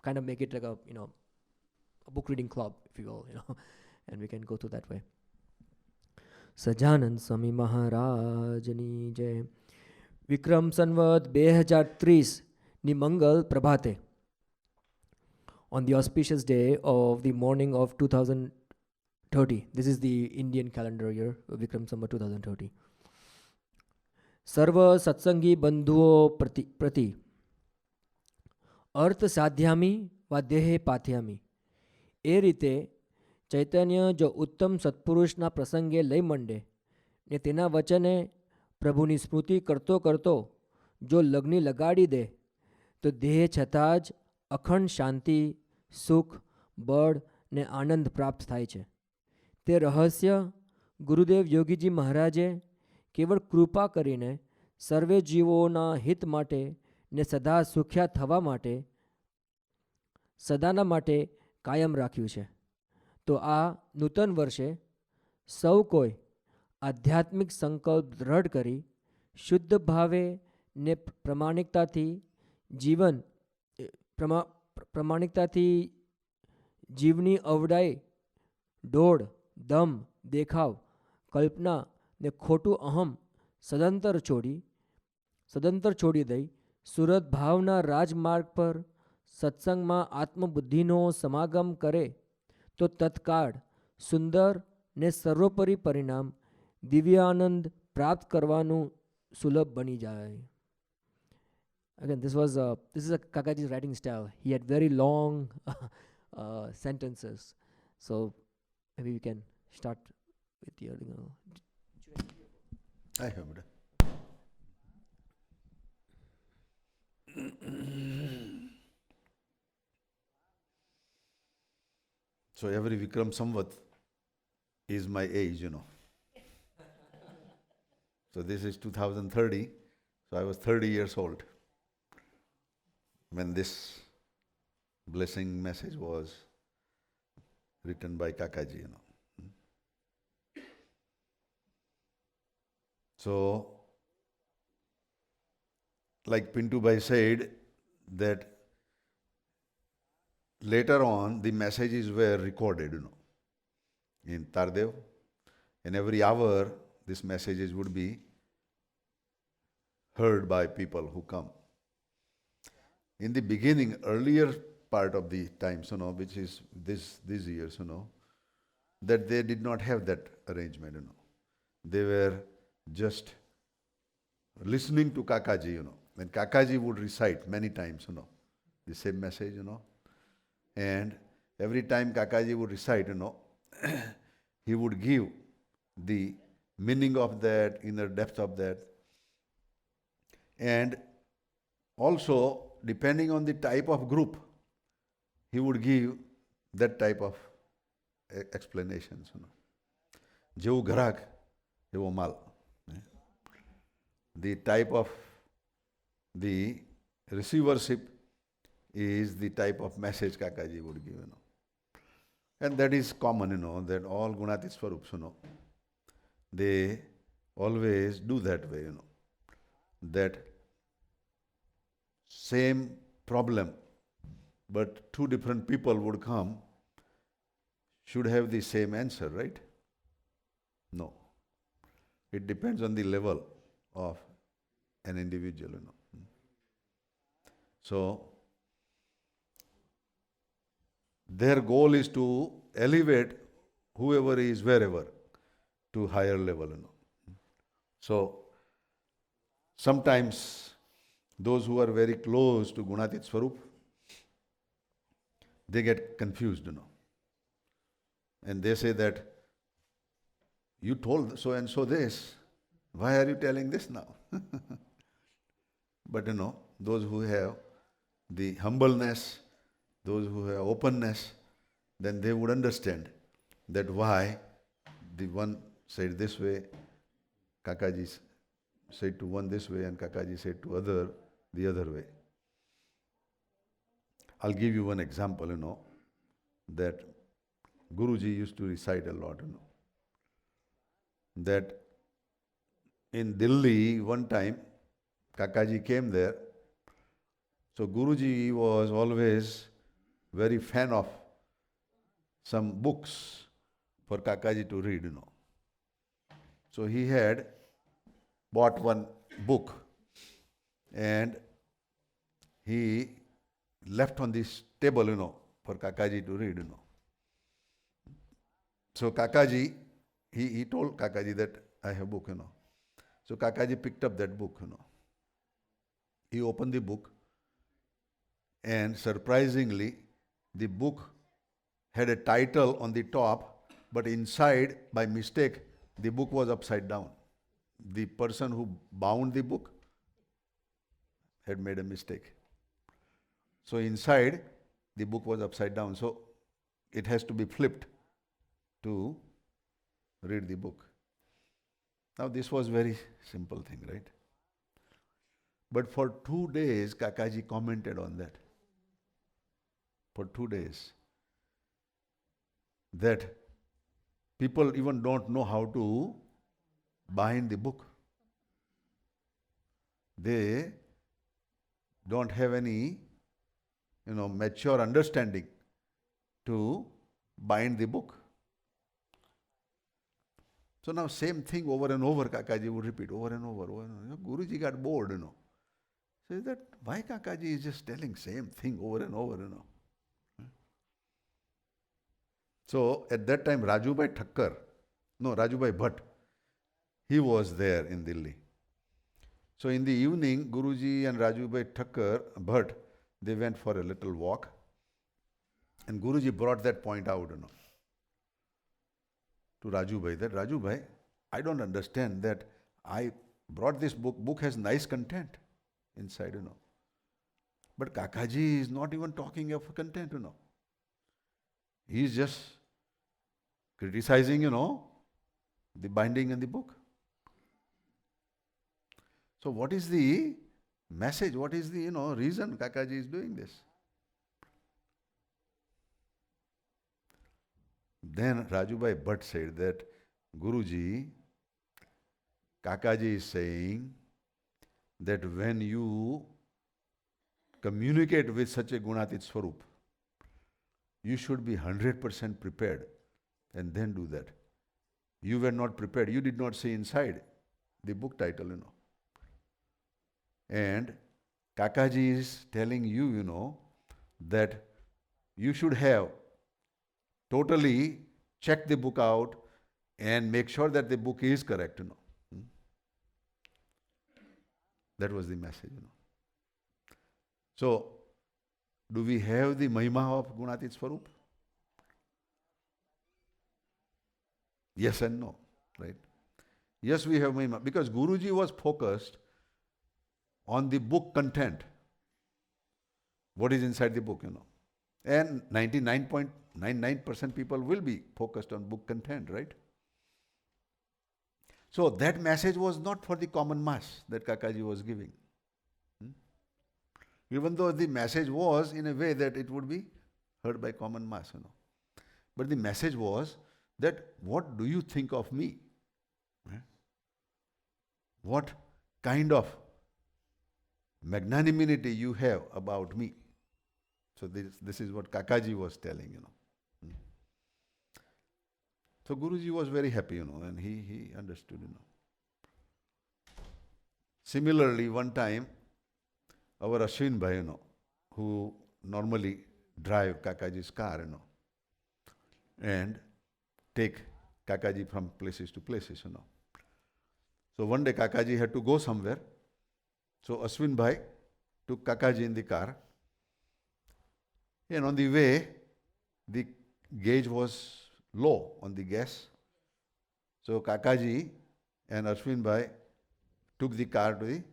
kind of make it like a, a book reading club, if you will, and we can go through that way. Sajanand સ્વામી મહારાજની જય. વિક્રમ સંવત 2030 ની મંગલ પ્રભાતે, on the auspicious day of the morning of 2030. This is the Indian calendar year, Vikram Samvat 2030. સર્વ સત્સંગી બંધુઓ પ્રતિ અર્થ સાધ્યામી વા દેહે પાથ્યામી. એ રીતે ચૈતન્ય જો ઉત્તમ સત્પુરુષના પ્રસંગે લઈ મંડે ને તેના વચને પ્રભુની સ્મૃતિ કરતો કરતો જો લગ્ની લગાડી દે તો દેહ છતાં જ અખંડ શાંતિ, સુખ, બળ ને આનંદ પ્રાપ્ત થાય છે. તે રહસ્ય ગુરુદેવ યોગીજી મહારાજે કેવળ કૃપા કરીને સર્વે જીવોના હિત માટે ને સદા સુખ્યા થવા માટે, સદાના માટે કાયમ રાખ્યું છે. તો આ નૂતન વર્ષે સૌ કોઈ આધ્યાત્મિક સંકલ્પ દ્રઢ કરી શુદ્ધ ભાવે ને પ્રમાણિકતાથી જીવની અવડાઈ, દોડ, દમ, દેખાવ, કલ્પના ને ખોટું અહમ સદંતર છોડી દઈ સુરત ભાવના રાજમાર્ગ પર સત્સંગમાં આત્મબુદ્ધિનો સમાગમ કરે તો તત્કાળ સુંદર ને સર્વોપરી પરિણામ દિવ્યાનંદ પ્રાપ્ત કરવાનું સુલભ બની જાય. Again, this is a Kakaji's writing style. He had very long sentences. So maybe we can start with your. I have it. So every Vikram Samvat is my age, So this is 2030. So I was 30 years old when this blessing message was written by Kakaji, So, like Pintu Bhai said, that later on the messages were recorded, in Tardev. And every hour these messages would be heard by people who come. In the beginning, earlier part of the times, which is these years, that they did not have that arrangement, They were just listening to Kakaji, And Kakaji would recite many times, the same message, And every time Kakaji would recite, he would give the meaning of that, inner depth of that. And also, depending on the type of group, he would give that type of explanations. Jevu Gharak, Jevu Mal. The type of the receivership is the type of message Kakaji would give, And that is common, that all Gunatit Swarups, they always do that way, That same problem, but two different people would come, should have the same answer, right? No. It depends on the level of an individual, So, their goal is to elevate whoever is wherever to higher level, So, sometimes those who are very close to Gunatit Swarup, they get confused, And they say that, you told so and so this, why are you telling this now? But those who have the humbleness, those who have openness, then they would understand that why the one said this way, Kakaji said to one this way, and Kakaji said to other the other way. I'll give you one example, that Guruji used to recite a lot, That in Delhi, one time, Kakaji came there. So Guruji was always very fan of some books for Kakaji to read, So he had bought one book and he left on this table, for Kakaji to read, So Kakaji, he told Kakaji that I have a book, So Kakaji picked up that book, He opened the book and surprisingly, the book had a title on the top, but inside, by mistake, the book was upside down. The person who bound the book had made a mistake. So inside, the book was upside down. So it has to be flipped to read the book. Now this was very simple thing, right? But for 2 days, Kakaji commented on that. For 2 days. That people even don't know how to bind the book. They don't have any, mature understanding to bind the book. So now same thing over and over Kakaji would repeat over and over. Guruji got bored, Says that why Kakaji is just telling same thing over and over, So at that time Rajubai Bhatt, he was there in Delhi. So in the evening, Guruji and Rajubai Bhatt, they went for a little walk. And Guruji brought that point out, to Rajubai, that Rajubai, I don't understand that I brought this book. Book has nice content inside, But Kakaji is not even talking of content, He is just criticizing, the binding in the book. So what is the message? What is the, reason Kakaji is doing this? Then Rajubai Bhatt said that, Guruji, Kakaji is saying that when you communicate with such a Gunatit Swarup, you should be 100% prepared and then do that. You were not prepared. You did not see inside the book title, And Kakaji is telling you, that you should have totally checked the book out and make sure that the book is correct, That was the message, So, do we have the Mahima of Gunatit Swarup? Yes and no, right? Yes, we have Mahima because Guruji was focused on the book content. What is inside the book, And 99.99% people will be focused on book content, right? So that message was not for the common mass that Kakaji was giving. Even though the message was in a way that it would be heard by common mass, But the message was that what do you think of me? What kind of magnanimity you have about me? So this is what Kakaji was telling, So Guruji was very happy, and he understood, Similarly, one time, our Ashwin Bhai, who normally drive Kakaji's car, and take Kakaji from places to places, So one day Kakaji had to go somewhere. So Ashwin Bhai took Kakaji in the car. And on the way, the gauge was low on the gas. So Kakaji and Ashwin Bhai took the car to the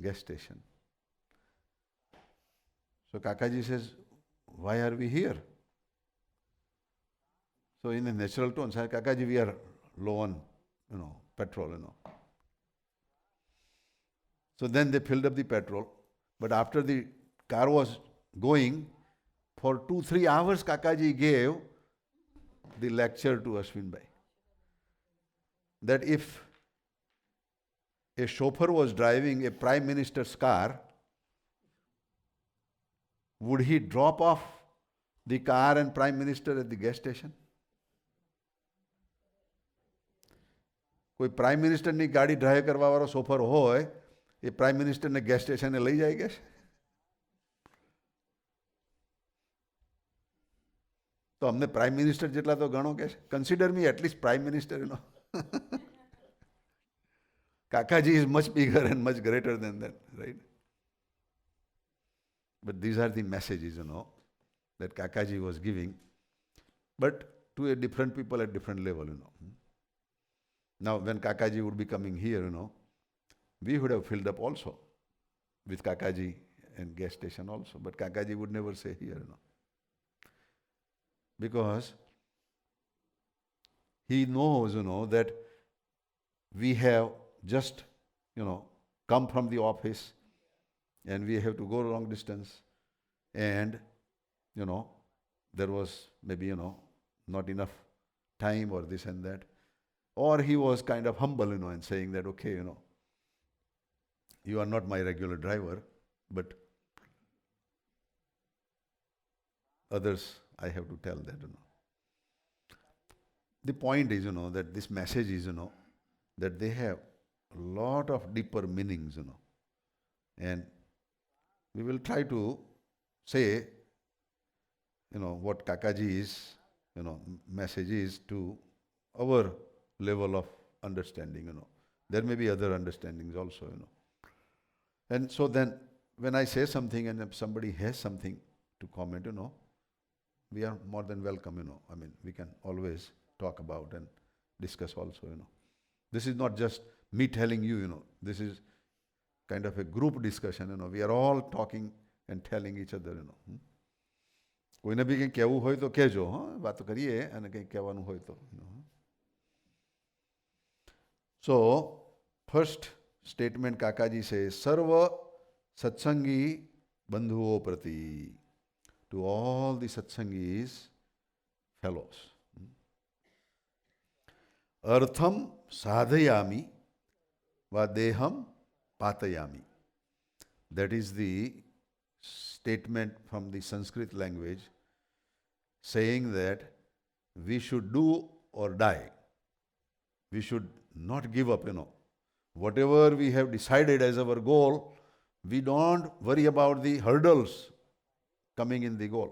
gas station. So Kakaji says, why are we here? So in a natural tone, said, Kakaji, we are low on, petrol, So then they filled up the petrol. But after the car was going, for 2-3 hours, Kakaji gave the lecture to Ashwin Bhai. That if a chauffeur was driving a prime minister's car, would he drop off The car and Prime Minister at the gas station. કોઈ prime મિનિસ્ટરની ગાડી drive કરવાવાળો chauffeur હોય એ prime મિનિસ્ટરને gas સ્ટેશને લઈ જાય કે તો અમને prime minister જેટલા તો ગણો કે consider me at least prime minister you know Kakaji is much bigger and much greater than that right but these are the messages you know that Kakaji was giving, but to a different people at different level, you know. Now, when Kakaji would be coming here, you know, we would have filled up also with Kakaji and gas station also, but Kakaji would never say here, you know, because he knows, you know, that we have just, you know, come from the office and we have to go long distance and you know, there was maybe, you know, not enough time or this and that. Or he was kind of humble, you know, and saying that, okay, you know, you are not my regular driver, but others I have to tell that, you know. The point is, you know, that this message is, you know, that they have a lot of deeper meanings, you know. And we will try to say, you know, what Kakaji is, you know, message is to our level of understanding, you know. There may be other understandings also, you know. And so then, when I say something and if somebody has something to comment, you know, we are more than welcome, you know. I mean, we can always talk about and discuss also, you know. This is not just me telling you, you know. This is kind of a group discussion, you know. We are all talking and telling each other, you know. કોઈને બી કંઈ કહેવું હોય તો કહેજો હા વાતો કરીએ અને કંઈક કહેવાનું હોય તો સો ફર્સ્ટ સ્ટેટમેન્ટ કાકાજી છે સર્વ સત્સંગી બંધુઓ પ્રતિ ટુ ઓલ ધી સત્સંગીઝ ફેલોસ અર્થમ સાધયામી વા દેહમ પાતયામી that is the statement from the Sanskrit language saying that we should do or die. We should not give up, you know. Whatever we have decided as our goal, we don't worry about the hurdles coming in the goal.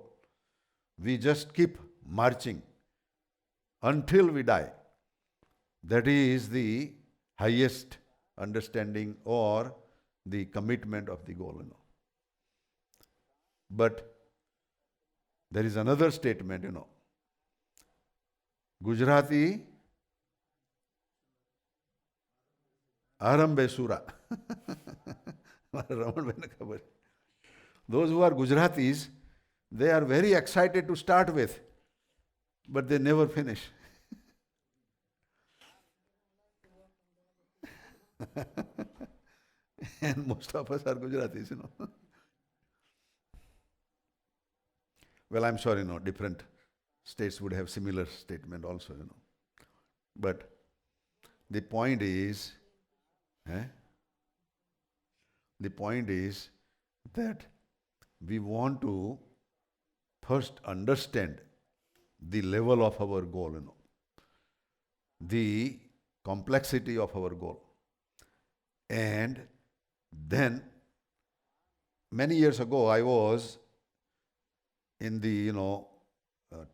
We just keep marching until we die. That is the highest understanding or the commitment of the goal, you know. But there is another statement, you know. Gujarati Arambe Sura. Those who are Gujaratis, they are very excited to start with, but they never finish. And most of us are Gujaratis, you know. Well, I'm sorry, no, different states would have similar statement also, you know. But the point is, that we want to first understand the level of our goal, you know, the complexity of our goal. And then, many years ago, I was in the, you know,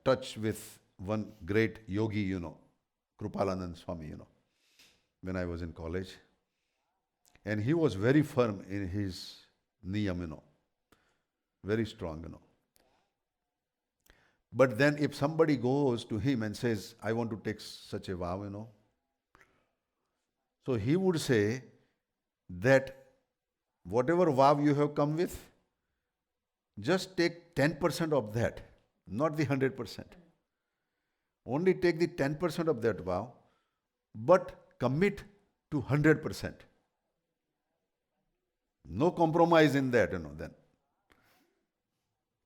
touch with one great yogi, you know, Krupalanand Swami, you know, when I was in college. And he was very firm in his niyam, you know, very strong, you know. But then if somebody goes to him and says, I want to take such a vow, you know, so he would say that whatever vow you have come with, just take 10% of that, not the 100%. Only take the 10% of that vow, but commit to 100%. No compromise in that, you know, then.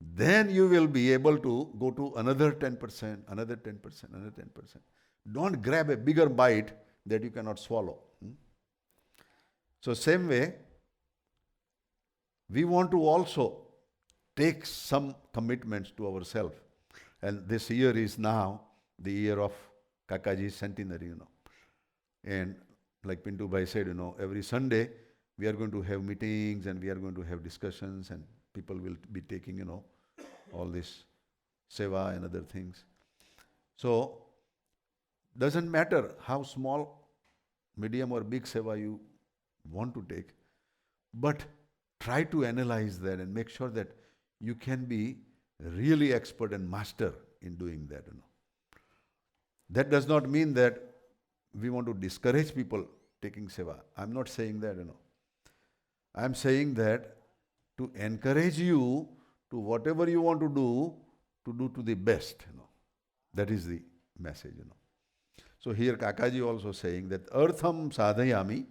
Then you will be able to go to another 10%, another 10%, another 10%. Don't grab a bigger bite that you cannot swallow. So same way, we want to also take some commitments to ourselves. And this year is now the year of Kakaji's centenary, And like Pintu Bhai said, every Sunday we are going to have meetings and we are going to have discussions and people will be taking, all this seva and other things. So, doesn't matter how small, medium or big seva you want to take, but try to analyze that and make sure that you can be really expert and master in doing that, That does not mean that we want to discourage people taking seva. I'm not saying that, I'm saying that to encourage you to whatever you want to do to the best, That is the message, So here Kakaji also saying that artham sadhayami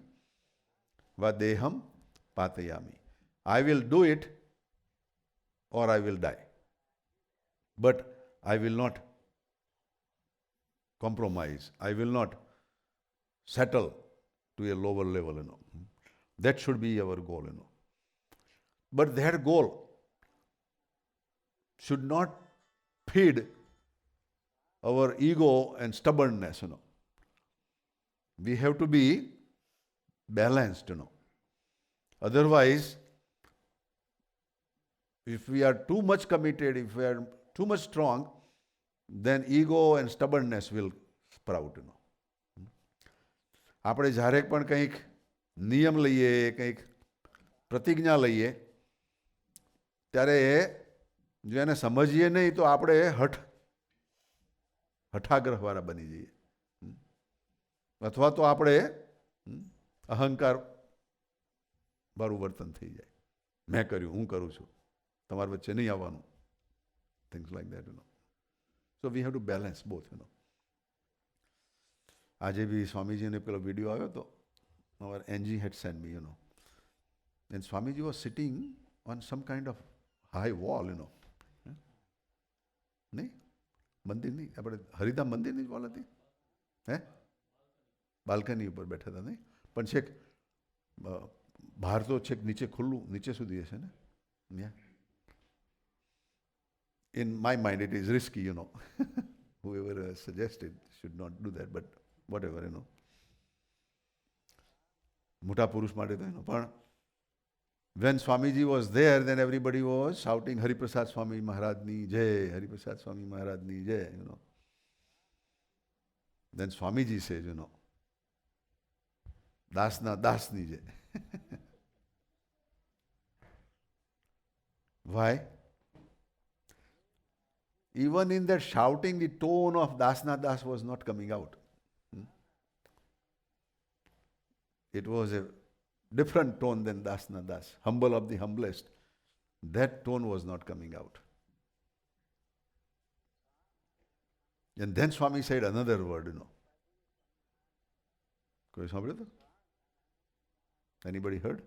va deham patayami. I will do it or I will die. But I will not compromise. I will not settle to a lower level, That should be our goal, But that goal should not feed our ego and stubbornness, We have to be balanced, Otherwise, if we are too much committed, if we are too much strong, then ego and stubbornness will sprout, આપણે જ્યારે પણ કંઈક નિયમ લઈએ, કંઈક પ્રતિજ્ઞા લઈએ, ત્યારે જો એને સમજીએ નહીં તો આપણે હઠાગ્રહવાળા બની જઈએ, અથવા તો આપણે અહંકાર વાળું વર્તન થઈ જાય. મેં કર્યું, હું કરું છું, તમારી વચ્ચે નહીં આવવાનું, things like that, So we have to balance both, આજે બી સ્વામીજીને પેલો વિડીયો આવ્યો હતો, our NG had sent me, and Swamiji was sitting on some kind of high wall, નહીં મંદિર નહીં, આપણે હરિધામ મંદિરની જ વોલ હતી, બાલ્કની ઉપર બેઠા હતા, નહીં પણ છેક બહાર તો છેક નીચે ખુલ્લું, નીચે સુધી હશે ને. In my mind it is risky, whoever suggested should not do that, but whatever, મોટા પુરુષ માટે તો પણ when Swamiji was there, then everybody was shouting Hariprasad Swami Maharajni Jai, Hariprasad Swami Maharajni Jai, Then Swamiji says, Dasna Dasni Jai. Why? Even in that shouting, the tone of Dasna Das was not coming out. It was a different tone than Dasna Das, humble of the humblest. That tone was not coming out. And then Swami said another word, કોઈ સાંભળ્યું તો? Anybody heard?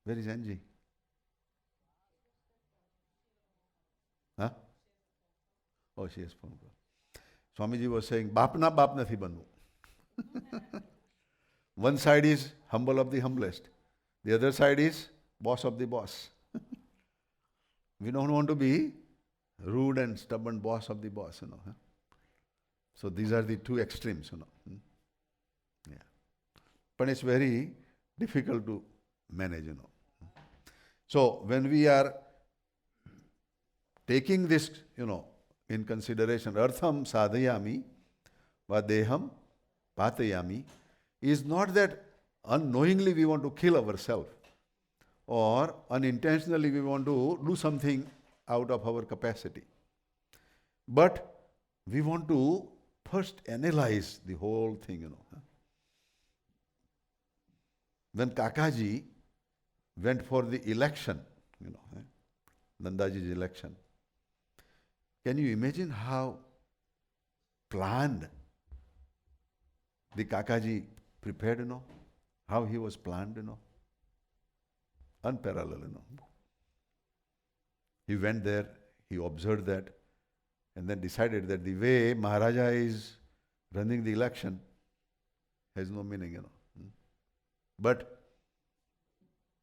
Where is Angie? Huh? Oh, she has spoken. Swamiji was saying, Bapna Bap nathi banvu. One side is humble of the humblest. The other side is boss of the boss. We don't want to be rude and stubborn boss of the boss, So these are the two extremes, Yeah. But it's very difficult to manage, So when we are taking this, in consideration, artham sadhayami va deham patayami, is not that unknowingly we want to kill ourselves or unintentionally we want to do something out of our capacity. But we want to first analyze the whole thing, When Kakaji went for the election, Nandaji's election, can you imagine how planned the Kakaji prepared, how he was planned, unparalleled, He went there, he observed that, and then decided that the way Maharaja is running the election has no meaning, But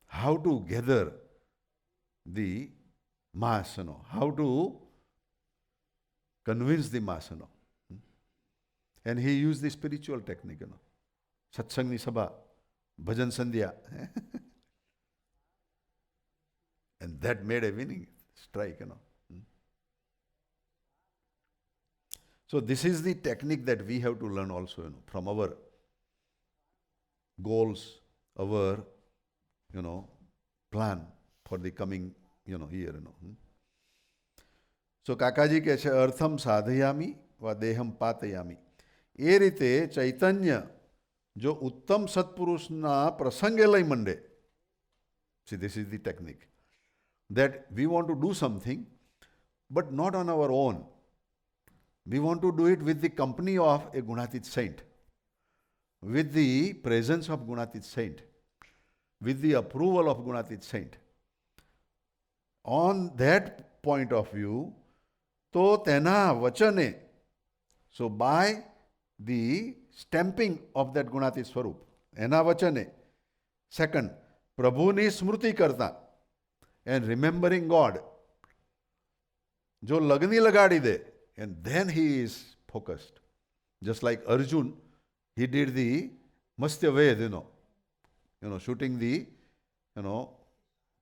how to gather the mass, how to convince the mass, And he used the spiritual technique, Satsangni Sabha, Bhajan Sandhya. And that made a winning strike, So this is the technique that we have to learn also, from our goals, our, plan for the coming, year, So કાકાજી કહે છે અર્થમ સાધયામી વા દેહમ પાતયામી. એ રીતે ચૈતન્ય જો ઉત્તમ સત્પુરુષના પ્રસંગે લઈ મંડે. See, this is the technique. That we want to do something, but not on our own. We want to do it with the company of a Gunatit saint, with the presence of Gunatit saint, with the approval of Gunatit saint. On that point of view, તો તેના વચને, so by the stamping of that ગુણાતીત સ્વરૂપ, એના વચને, second, પ્રભુની સ્મૃતિ કરતા, and remembering God, જો લગની લગાડી દે, and then he is focused. Just like Arjun, he did the Mastya Ved, shooting the,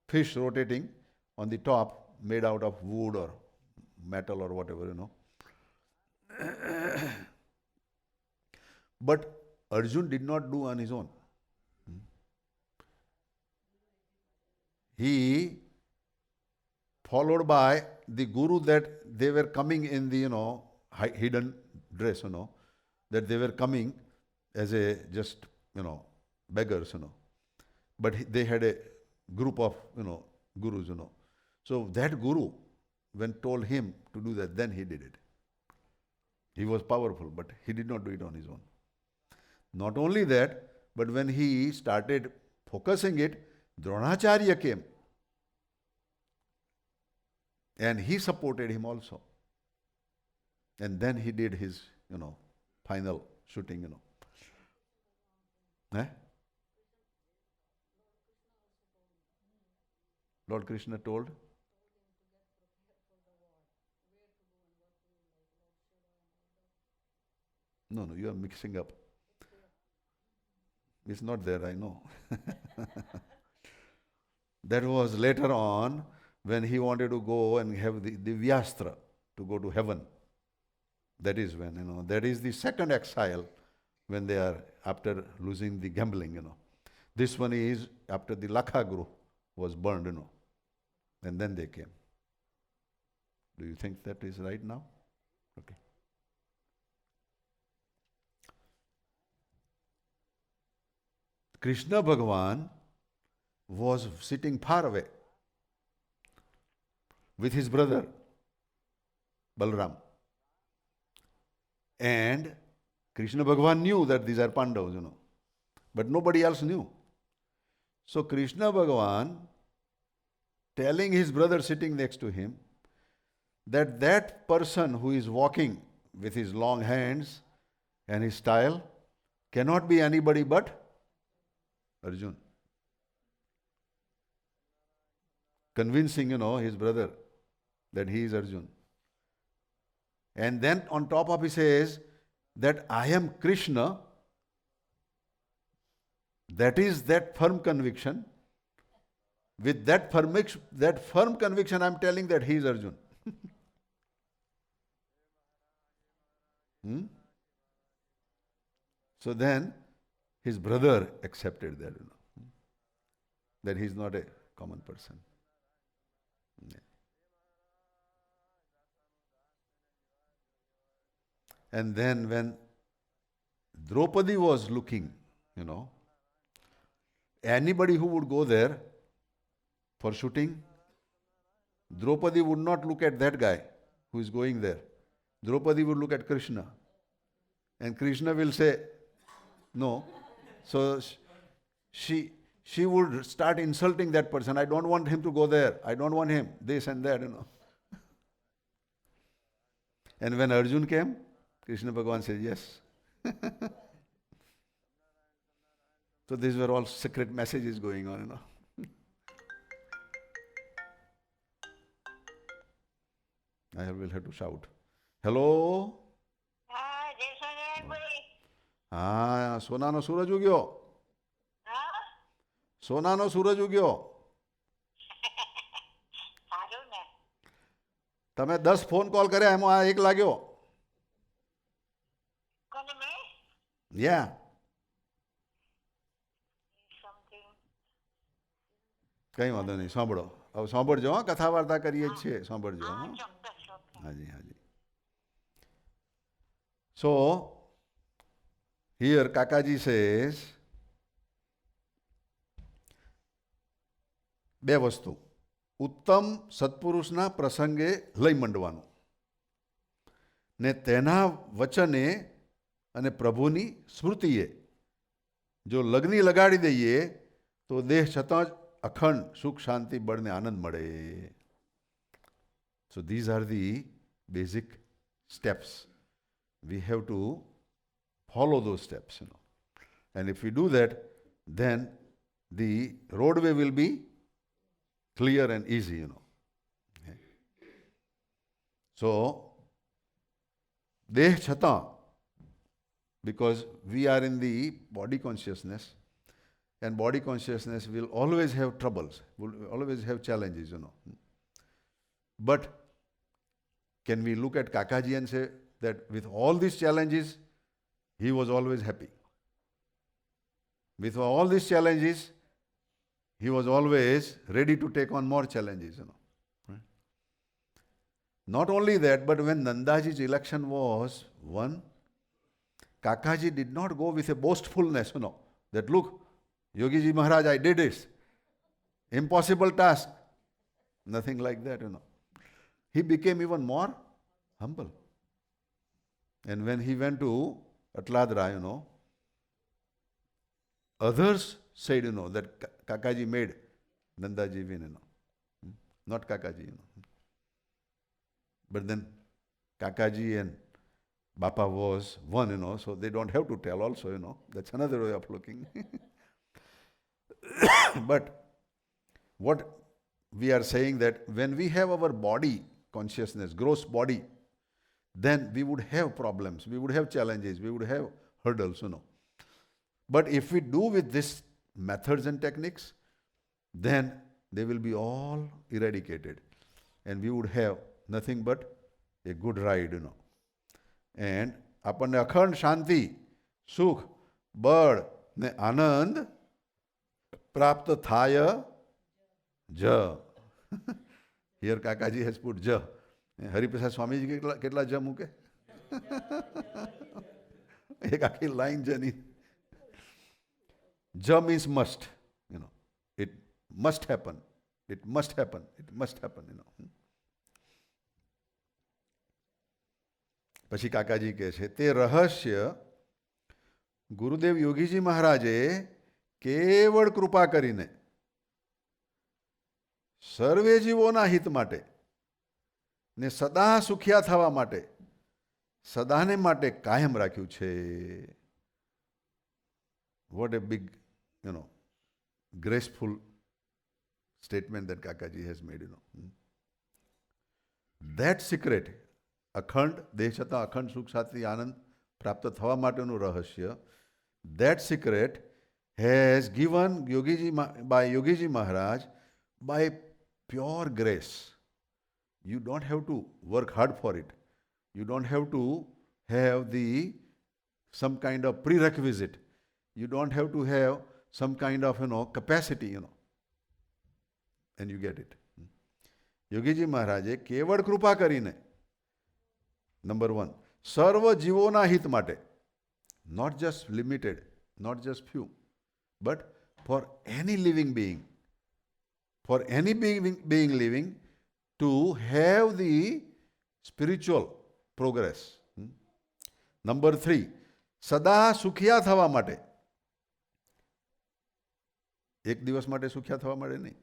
fish rotating on the top made out of wood or metal or whatever, But Arjun did not do on his own. He followed by the guru that they were coming in the, hidden dress, that they were coming as a just, beggars, But they had a group of, gurus, So that guru, when told him to do that, then he did it. He was powerful, but he did not do it on his own. Not only that, but when he started focusing it, Dronacharya came. And he supported him also. And then he did his, final shooting, Eh? Lord Krishna told? No, you are mixing up. It's not there, I know. That was later on when he wanted to go and have the Divyastra to go to heaven. That is when, that is the second exile when they are after losing the gambling, This one is after the Lakha Guru was burned, and then they came. Do you think that is right now? Okay. Krishna Bhagavan was sitting far away with his brother Balram. And Krishna Bhagavan knew that these are Pandavas, but nobody else knew. So Krishna Bhagavan telling his brother sitting next to him that that person who is walking with his long hands and his style cannot be anybody but Arjun. Convincing, his brother that he is Arjun. And then on top of it says that I am Krishna. That is that firm conviction. With that firm conviction, I am telling that he is Arjun. So then his brother accepted that, that he is not a common person. And then when Draupadi was looking, anybody who would go there for shooting, Draupadi would not look at that guy who is going there. Draupadi would look at Krishna. And Krishna will say, no. So she would start insulting that person. I don't want him to go there. I don't want him. This and that, And when Arjun came, Krishna Bhagavan said, yes. So these were all secret messages going on, I will have to shout. Hello? હા જય સ્વામિનારાયણ ભાઈ. હા, સોનાનો સૂરજ ઉગ્યો. હા સોનાનો સૂરજ ઉગ્યો. સારું ને. તમે 10 ફોન કોલ કર્યા, એમાં આ એક લાગ્યો. કોને મેં યા સમથિંગ. કંઈ વાંધો નહીં, સાંભળો. હવે સાંભળજો, હા, કથા વાર્તા કરીએ જ છીએ, સાંભળજો. હા હા, ચોક્કસ ચોક્કસ. હાજી હાજી. સો હિયર કાકાજી સેઝ બે વસ્તુ. ઉત્તમ સત્પુરુષના પ્રસંગે લઈ મંડવાનું ને તેના વચને અને પ્રભુની સ્મૃતિએ જો લગ્ની લગાડી દઈએ તો દેહ છતાં જ અખંડ સુખ શાંતિ બળને આનંદ મળે. સો this are the basic steps. We have to follow those steps, And if we do that, then the roadway will be clear and easy, Okay. So, deh chata, because we are in the body consciousness, and body consciousness will always have troubles, will always have challenges, But can we look at Kakaji and say that with all these challenges, he was always happy? With all these challenges, he was always ready to take on more challenges, Right? Not only that, but when Nandaji's election was won, Kakaji did not go with a boastfulness, that look, Yogi ji Maharaj, I did it. Impossible task. Nothing like that, He became even more humble. And when he went to Atladra, others said, that Kakaji made Nandaji win, Not Kakaji, But then Kakaji and Bapa was one, so they don't have to tell also, That's another way of looking. But what we are saying that when we have our body consciousness, gross body, then we would have problems, we would have challenges, we would have hurdles, But if we do with these methods and techniques, then they will be all eradicated. And we would have nothing but a good ride, And આપણને અખંડ શાંતિ, સુખ, બળ ને આનંદ પ્રાપ્ત થાય જ. Here Kakaji has put J. Hariprasad Swamiji કેટલા જ મૂકે? એક આખી line જની. J means must, It must happen. It must happen. It must happen, પછી કાકાજી કહે છે તે રહસ્ય ગુરુદેવ યોગીજી મહારાજે કેવળ કૃપા કરીને સર્વે જીવોના હિત માટે ને સદા સુખિયા થવા માટે સદાને માટે કાયમ રાખ્યું છે. What a big, graceful statement that Kakaji has made, That secret, અખંડ દેહ છતાં અખંડ સુખ શાંતિ આનંદ પ્રાપ્ત થવા માટેનું રહસ્ય, that secret has given by Yogiji Maharaj by pure grace. You don't have to work hard for it. You don't have to have some kind of prerequisite. You don't have to have some kind of, capacity, and you get it. Yogiji Maharaj કેવળ કૃપા કરીને number 1 સર્વ જીવોના હિત માટે, not just limited, not just few, but for any living being, for any being living to have the spiritual progress. Number 3 સદા સુખિયા થવા માટે. એક દિવસ માટે સુખ્યા થવા માટે નહીં,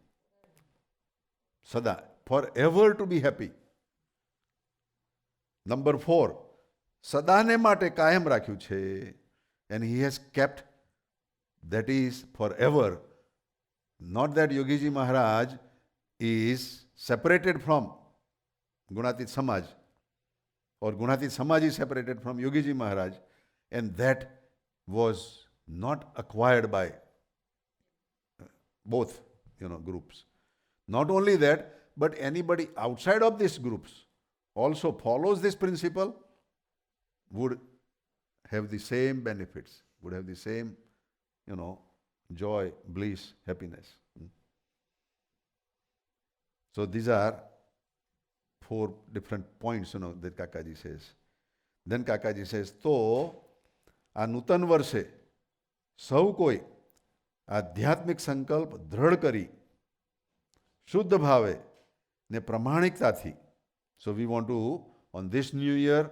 સદા, for ever to be happy. Number 4 સદાને માટે કાયમ રાખ્યું છે, and he has kept, that is forever. Not that Yogiji Maharaj is separated from Gunatit Samaj, or Gunatit Samaj is separated from Yogiji Maharaj, and that was not acquired by both, groups. Not only that, but anybody outside of these groups also follows this principle would have the same benefits, would have the same, joy, bliss, happiness. So these are 4 different points, that Kakaji says. Then Kakaji says, તો આ નૂતન વર્ષે સૌ કોઈ આધ્યાત્મિક સંકલ્પ દૃઢ કરી શુદ્ધ ભાવે ને પ્રમાણિકતાથી. So we want to, on this new year,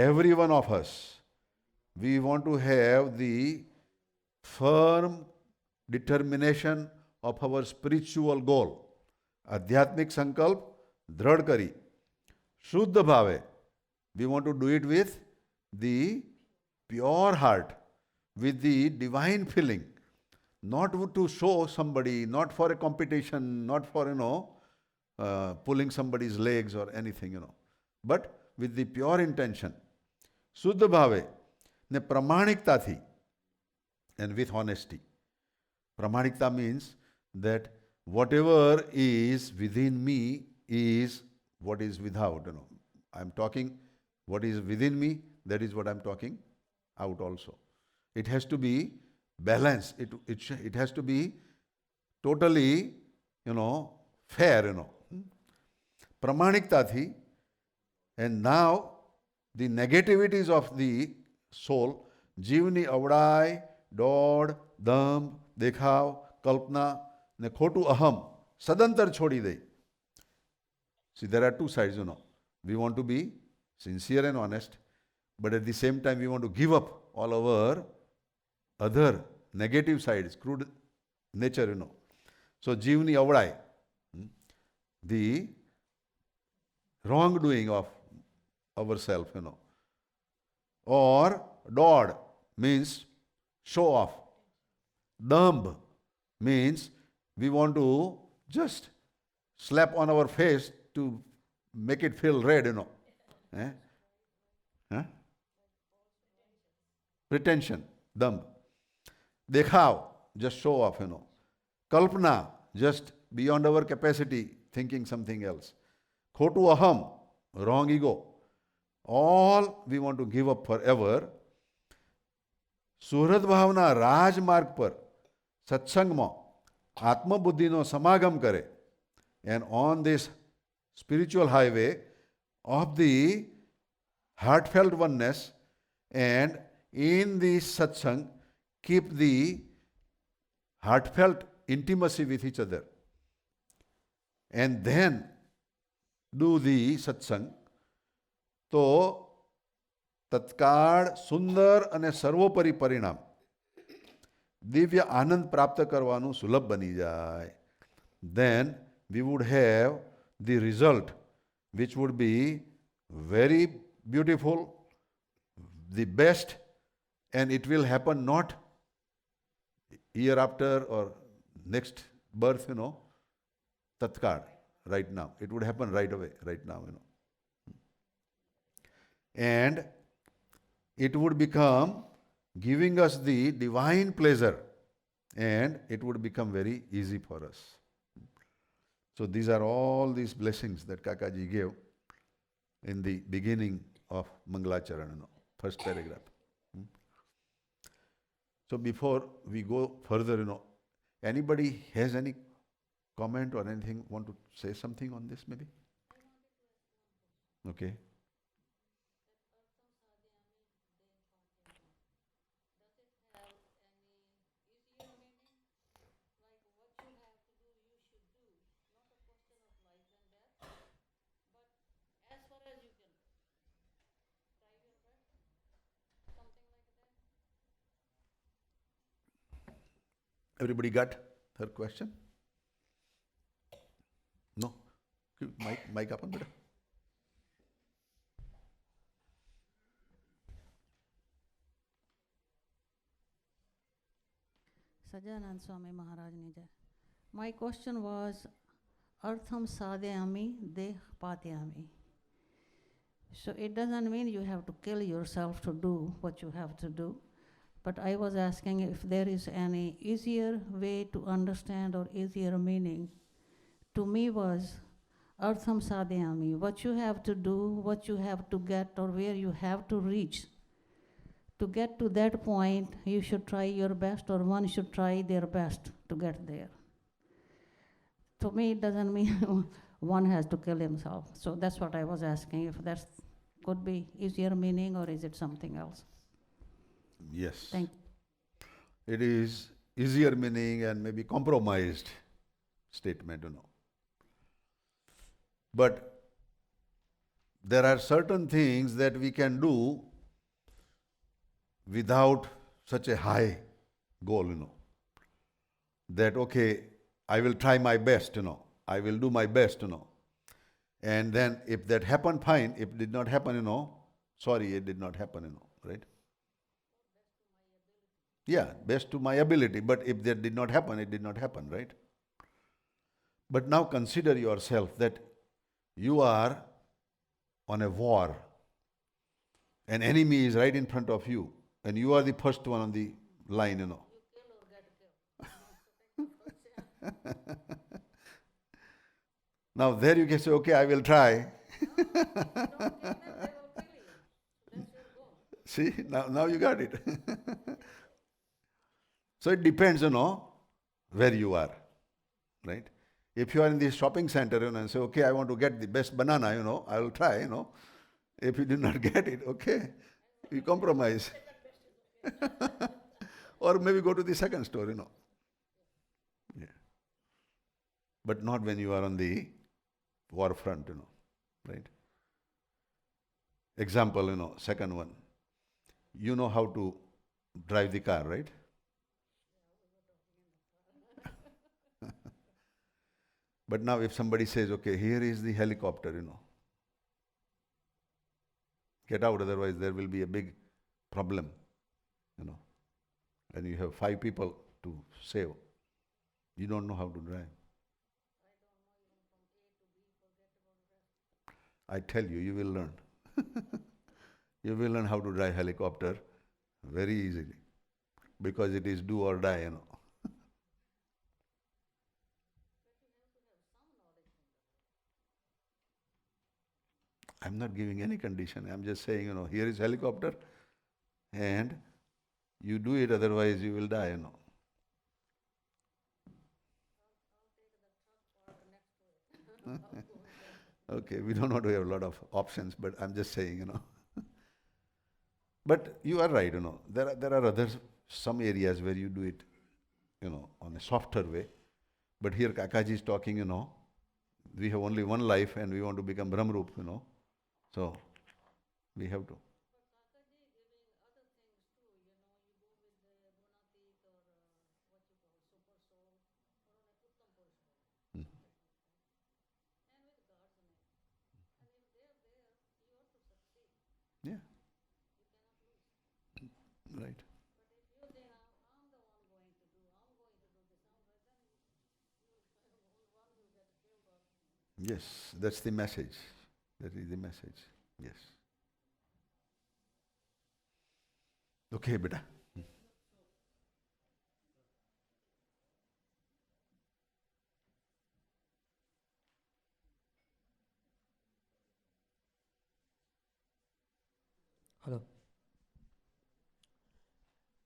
every one of us, we want to have the firm determination of our spiritual goal. આધ્યાત્મિક સંકલ્પ દૃઢ કરી શુદ્ધ ભાવે. We want to do it with the pure heart, with the divine feeling, not to show somebody, not for a competition, not for, pulling somebody's legs or anything, but with the pure intention. શુદ્ધ ભાવે ને પ્રમાણિકતાથી, and with honesty. Pramanikta means that whatever is within me is what is without. I'm talking what is within me, that is what I'm talking out also. It has to be balanced. It has to be totally, fair, Pramaniktathi. And now the negativities of the soul, જીવની અવળાઈ, દોડ, દંભ, દેખાવ, કલ્પના ને ખોટું અહમ સદંતર છોડી દઈ. See, there are 2 sides, We want to be sincere and honest, but at the same time we want to give up all our other negative sides, crude nature, So જીવની અવળાઈ, the wrongdoing of ourselves, Or dod means show off. Dumb means we want to just slap on our face to make it feel red, Eh? Huh? Pretension, dumb. Dekhav, just show off, Kalpana, just beyond our capacity, thinking something else. Khotu aham, wrong ego. All we want to give up forever. સુહૃદ ભાવના રાજમાર્ગ પર સત્સંગમાં આત્મબુદ્ધિનો સમાગમ કરે. And on this spiritual highway of the heartfelt oneness, and in the satsang keep the heartfelt intimacy with each other, and then do the satsang, તો તત્કાળ સુંદર અને સર્વોપરી પરિણામ દિવ્ય આનંદ પ્રાપ્ત કરવાનું સુલભ બની જાય. Then we would have the result which would be very beautiful, the best, and it will happen not year after or next birth, tatkal, right now. It would happen right away, right now, And it would become giving us the divine pleasure, and it would become very easy for us. So these are all these blessings that Kakaji gave in the beginning of Mangalacharana, first paragraph. So before we go further, anybody has any comment or anything, want to say something on this maybe? Okay. Everybody got her question? No? Mic up on better. Sajanand Swami Maharaj Nija. My question was, Artham sadhyami, deh patyami. So it doesn't mean you have to kill yourself to do what you have to do. But I was asking if there is any easier way to understand or easier meaning. To me was Artham sadhyami, what you have to do, what you have to get, or where you have to reach. To get to that point, you should try your best, or one should try their best to get there. To me, it doesn't mean one has to kill himself. So that's what I was asking, if that could be easier meaning, or is it something else? Yes. Thank It is easier meaning and maybe compromised statement, But there are certain things that we can do without such a high goal, That, okay, I will try my best, I will do my best, And then if that happened, fine. If it did not happen, sorry, it did not happen, right? Yeah, best to my ability. But if that did not happen, it did not happen, right? But now consider yourself that you are on a war. An enemy is right in front of you, and you are the first one on the line, Now there you can say, okay, I will try. See, now you got it. So it depends, where you are, right? If you are in the shopping center, and say, okay, I want to get the best banana, I will try, If you did not get it, okay, you compromise. Or maybe go to the second store, Yeah. But not when you are on the war front, right? Example, second one. You know how to drive the car, right? But now if somebody says, okay, here is the helicopter, get out, otherwise there will be a big problem, and you have 5 people to save. You don't know how to drive. I tell you, you will learn. You will learn how to drive helicopter very easily, because it is do or die, I'm not giving any condition. I'm just saying, here is helicopter, and you do it, otherwise you will die, Okay, we don't want to have a lot of options, but I'm just saying, But you are right, There are others, some areas where you do it, on a softer way. But here Kakaji is talking, we have only one life and we want to become Brahmrup, So we have to. Mm. Yeah, right. Yes, that's the message. That is the message. Yes. Okay, beta. Hello.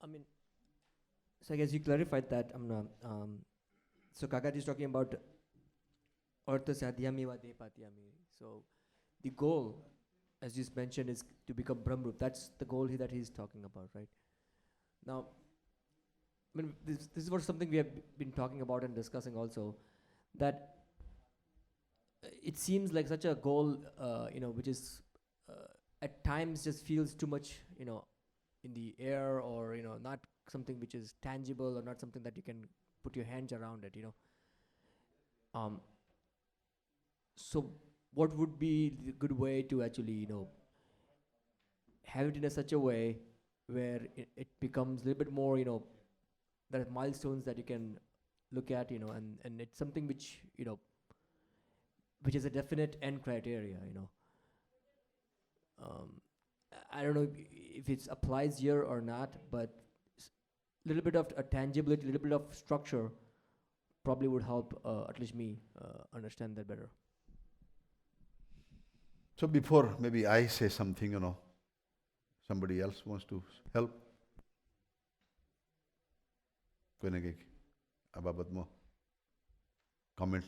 I mean, so I guess you clarified that. So Kakati is talking about Artha Sadhyami va Depatyami. So the goal, as you mentioned, is to become Brahmrup. That's the goal that he's talking about, right? Now, I mean, this was something we have been talking about and discussing also, that it seems like such a goal, which is at times just feels too much, in the air, or not something which is tangible, or not something that you can put your hands around it. Um, so what would be the good way to actually, have it in such a way where it becomes a little bit more, there are milestones that you can look at, and it's something which, which is a definite end criteria, I don't know if it applies here or not, but a little bit of a tangibility, a little bit of structure probably would help at least me understand that better. So before maybe I say something, somebody else wants to help? કોઈને કંઈક આ બાબતમાં comment,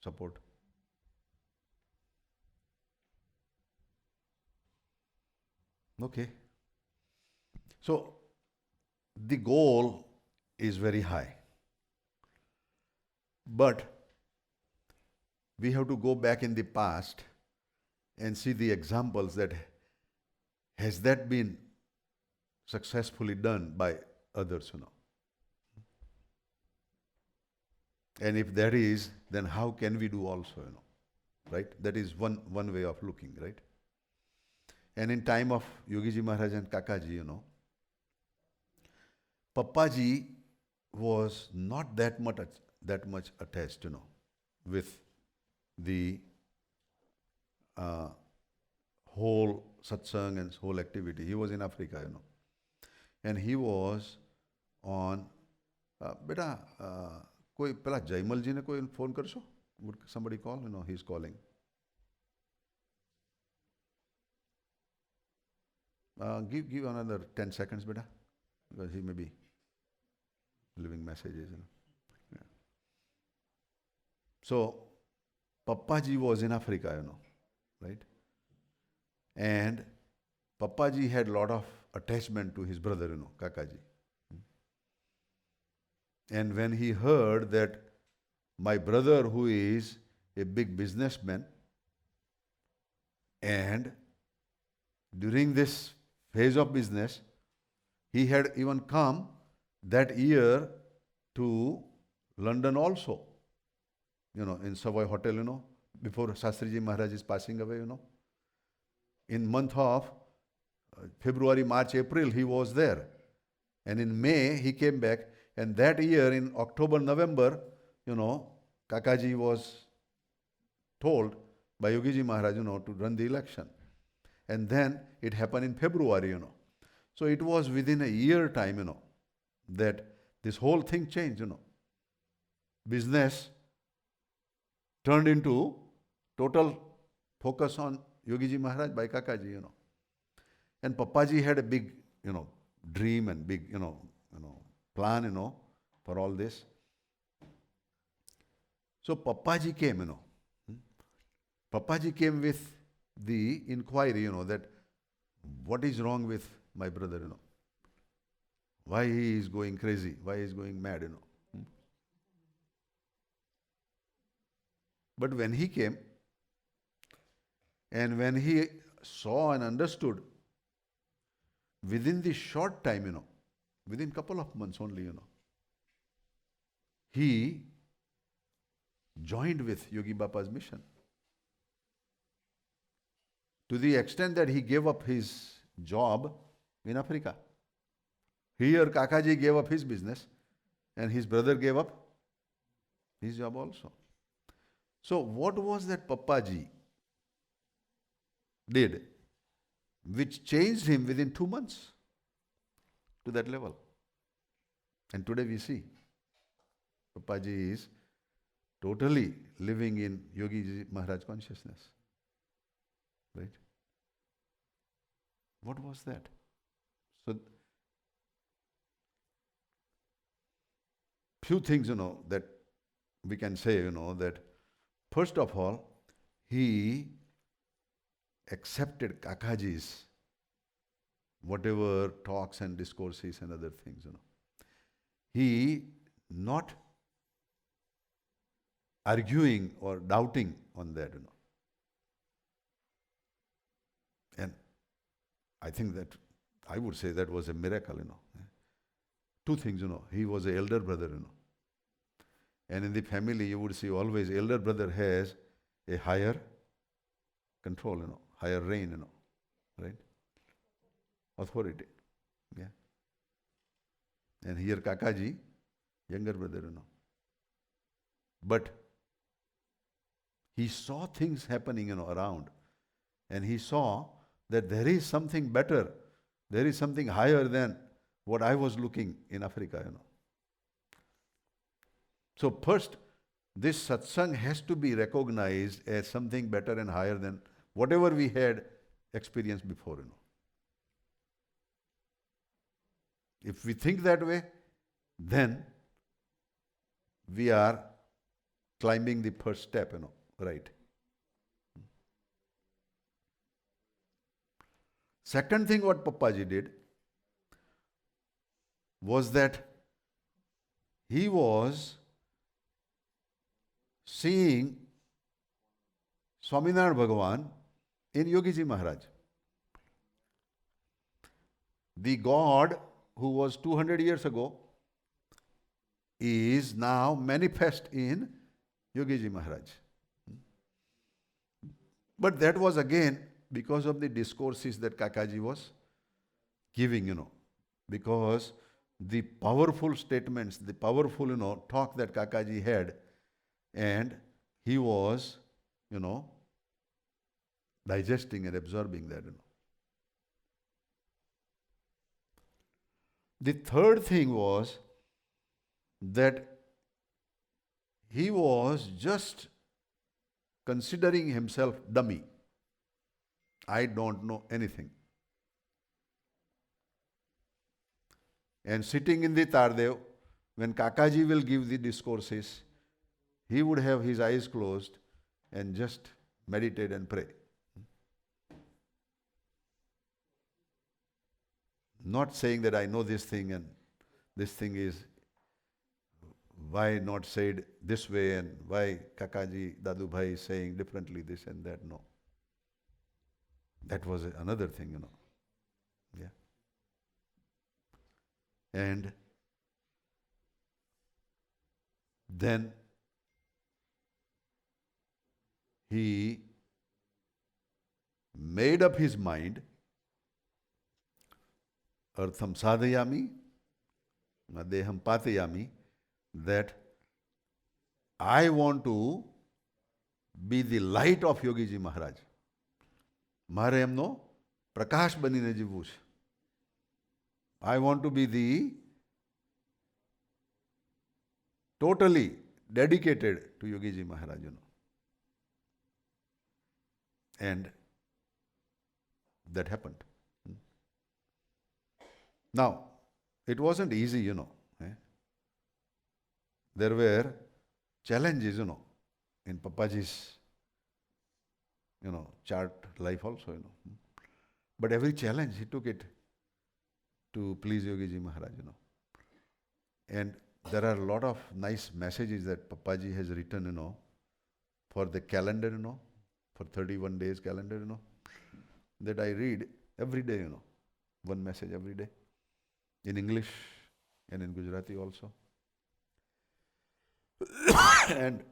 support? Okay. So the goal is very high. But we have to go back in the past and see the examples that has that been successfully done by others, And if that is, then how can we do also, right? That is one way of looking, right? And in time of Yogi Ji Maharaj and Kakaji, Pappaji was not that much attached, with the whole satsang and whole activity. He was in Africa, and he was on. Beta, कोई पहला जयमल जी ने कोई phone कर सो? Would somebody call? He's calling. Give another 10 seconds, beta, because he may be leaving messages. Yeah. So, Pappaji was in Africa, right? And Pappaji had a lot of attachment to his brother, Kakaji. And when he heard that my brother, who is a big businessman, and during this phase of business, he had even come that year to London also, in Savoy Hotel, before Shastriji Maharaj is passing away, In month of February, March, April, he was there. And in May, he came back. And that year, in October, November, Kakaji was told by Yogiji Maharaj, to run the election. And then it happened in February, So it was within a year time, that this whole thing changed, Business turned into total focus on Yogiji Maharaj by Kakaji, And Pappaji had a big, dream and big, plan, for all this. So Pappaji came, Pappaji came with the inquiry, that what is wrong with my brother, Why he is going crazy? Why he is going mad, But when he came, and when he saw and understood, within the short time, within couple of months only, he joined with Yogi Bapa's mission. To the extent that he gave up his job in Africa. Here Kakaji gave up his business and his brother gave up his job also. So what was that Pappaji did which changed him within 2 months to that level? And today we see Pappaji is totally living in Yogi Maharaj consciousness. Right? What was that? So, few things, that we can say, that first of all, he accepted Kakaji's whatever talks and discourses and other things, He not arguing or doubting on that, And I think that, I would say that was a miracle, Two things, he was an elder brother, And in the family, you would see always elder brother has a higher control, higher reign, right? Authority. Yeah. And here Kakaji, younger brother, But he saw things happening, around. And he saw that there is something better. There is something higher than what I was looking in Africa, So first, this satsang has to be recognized as something better and higher than whatever we had experienced before, If we think that way, then we are climbing the first step, right? Second thing what Papaji did was that he was seeing Swaminarayan Bhagavan in Yogiji Maharaj. The God who was 200 years ago is now manifest in Yogiji Maharaj. But that was again because of the discourses that Kakaji was giving, because the powerful statements, the powerful, talk that Kakaji had, and he was, digesting and absorbing that, The third thing was that he was just considering himself dummy. I don't know anything. And sitting in the Tardev, when Kakaji will give the discourses, he would have his eyes closed and just meditate and pray. Not saying that I know this thing and this thing is why not said this way and why Kakaji, Dadu Bhai is saying differently this and that. No. That was another thing, Yeah. And then he made up his mind, artham sadhayami, deham patayami, that I want to be the light of Yogiji Maharaj. મારે એમનો પ્રકાશ બનીને જીવવું છે. I want to be the totally dedicated to Yogiji Maharaj, And that happened. Now, it wasn't easy, There were challenges, in Papaji's, chart life also, But every challenge, he took it to please Yogiji Maharaj, And there are a lot of nice messages that Papaji has written, for the calendar, for 31 days calendar, that I read every day, one message every day, in English and in Gujarati also. And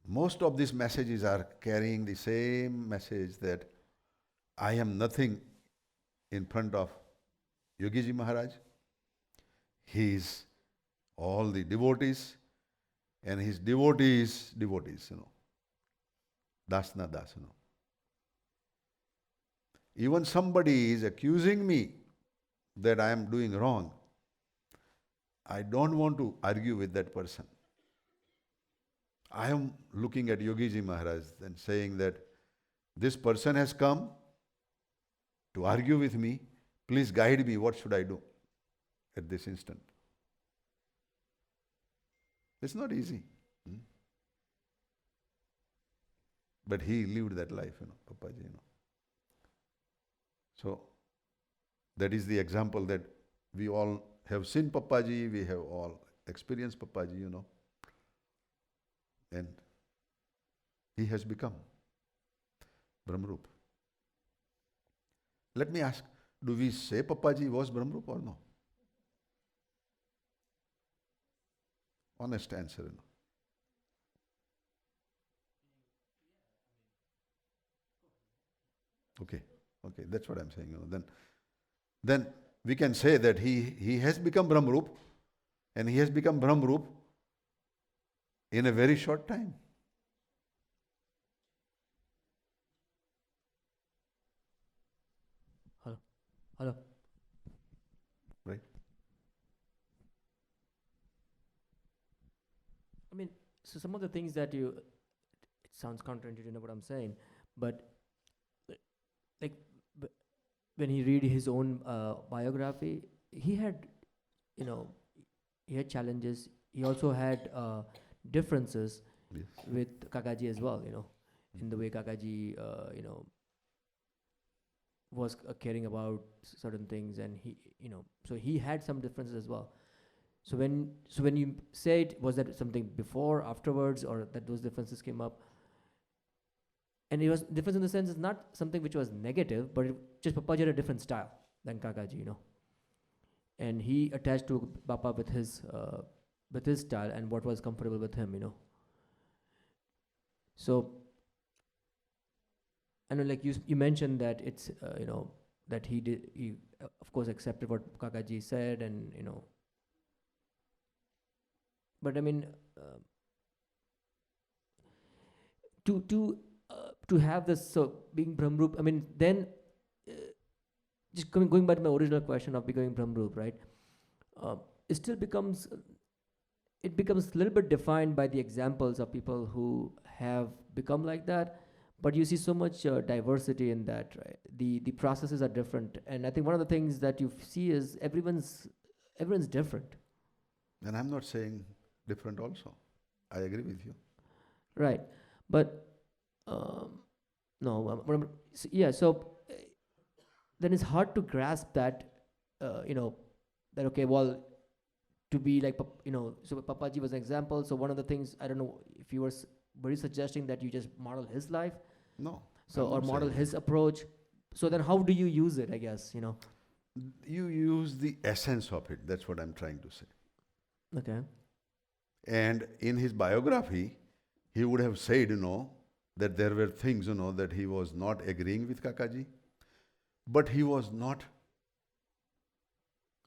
most of these messages are carrying the same message that I am nothing in front of Yogiji Maharaj. He is all the devotees and his devotees, Dasna Das, Even somebody is accusing me that I am doing wrong. I don't want to argue with that person. I am looking at Yogiji Maharaj and saying that this person has come to argue with me. Please guide me. What should I do at this instant? It's not easy. But he lived that life, Papaji, So, that is the example that we all have seen Papaji, we have all experienced Papaji, And he has become Brahmarup. Let me ask, do we say Papaji was Brahmarup or no? Honest answer, Okay, that's what I'm saying. Then we can say that he has become Brahmarup, and he has become Brahmarup in a very short time. Hello. Right? I mean, so some of the things that you, it sounds counterintuitive, you know what I'm saying, but uh, like b- when he read his own biography, he had, you know, he had challenges. He also had differences Yes. with Kakaji as well, you know, in the way Kakaji, you know, was caring about certain things, and he, you know, so he had some differences as well. So when you said, was that something before, afterwards, or that those differences came up? And it was difference in the sense it's not something which was negative, but it just Papaji had a different style than Kakaji, you know. And he attached to Bappa with his style and what was comfortable with him, you know. So I know, like you mentioned that it's you know, that he of course accepted what Kakaji said, and you know, but I mean, to have this, so being Brahmrup, I mean, then uh, just going back to my original question of becoming Brahmrup, right? It still becomes, it becomes a little bit defined by the examples of people who have become like that, but you see so much diversity in that, right? The processes are different, and I think one of the things that you see is everyone's different, And I'm not saying different also. I agree with you. right? But no, yeah. So then it's hard to grasp that, you know, that okay, well, to be like you know, so Papaji was an example. So one of the things, I don't know if you were you suggesting that you just model his life, No. so I'm or not model saying his approach. So then how do you use it? I guess, you know. you use the essence of it. That's what I'm trying to say. Okay. And in his biography, he would have said, that there were things, that he was not agreeing with Kakaji, but he was not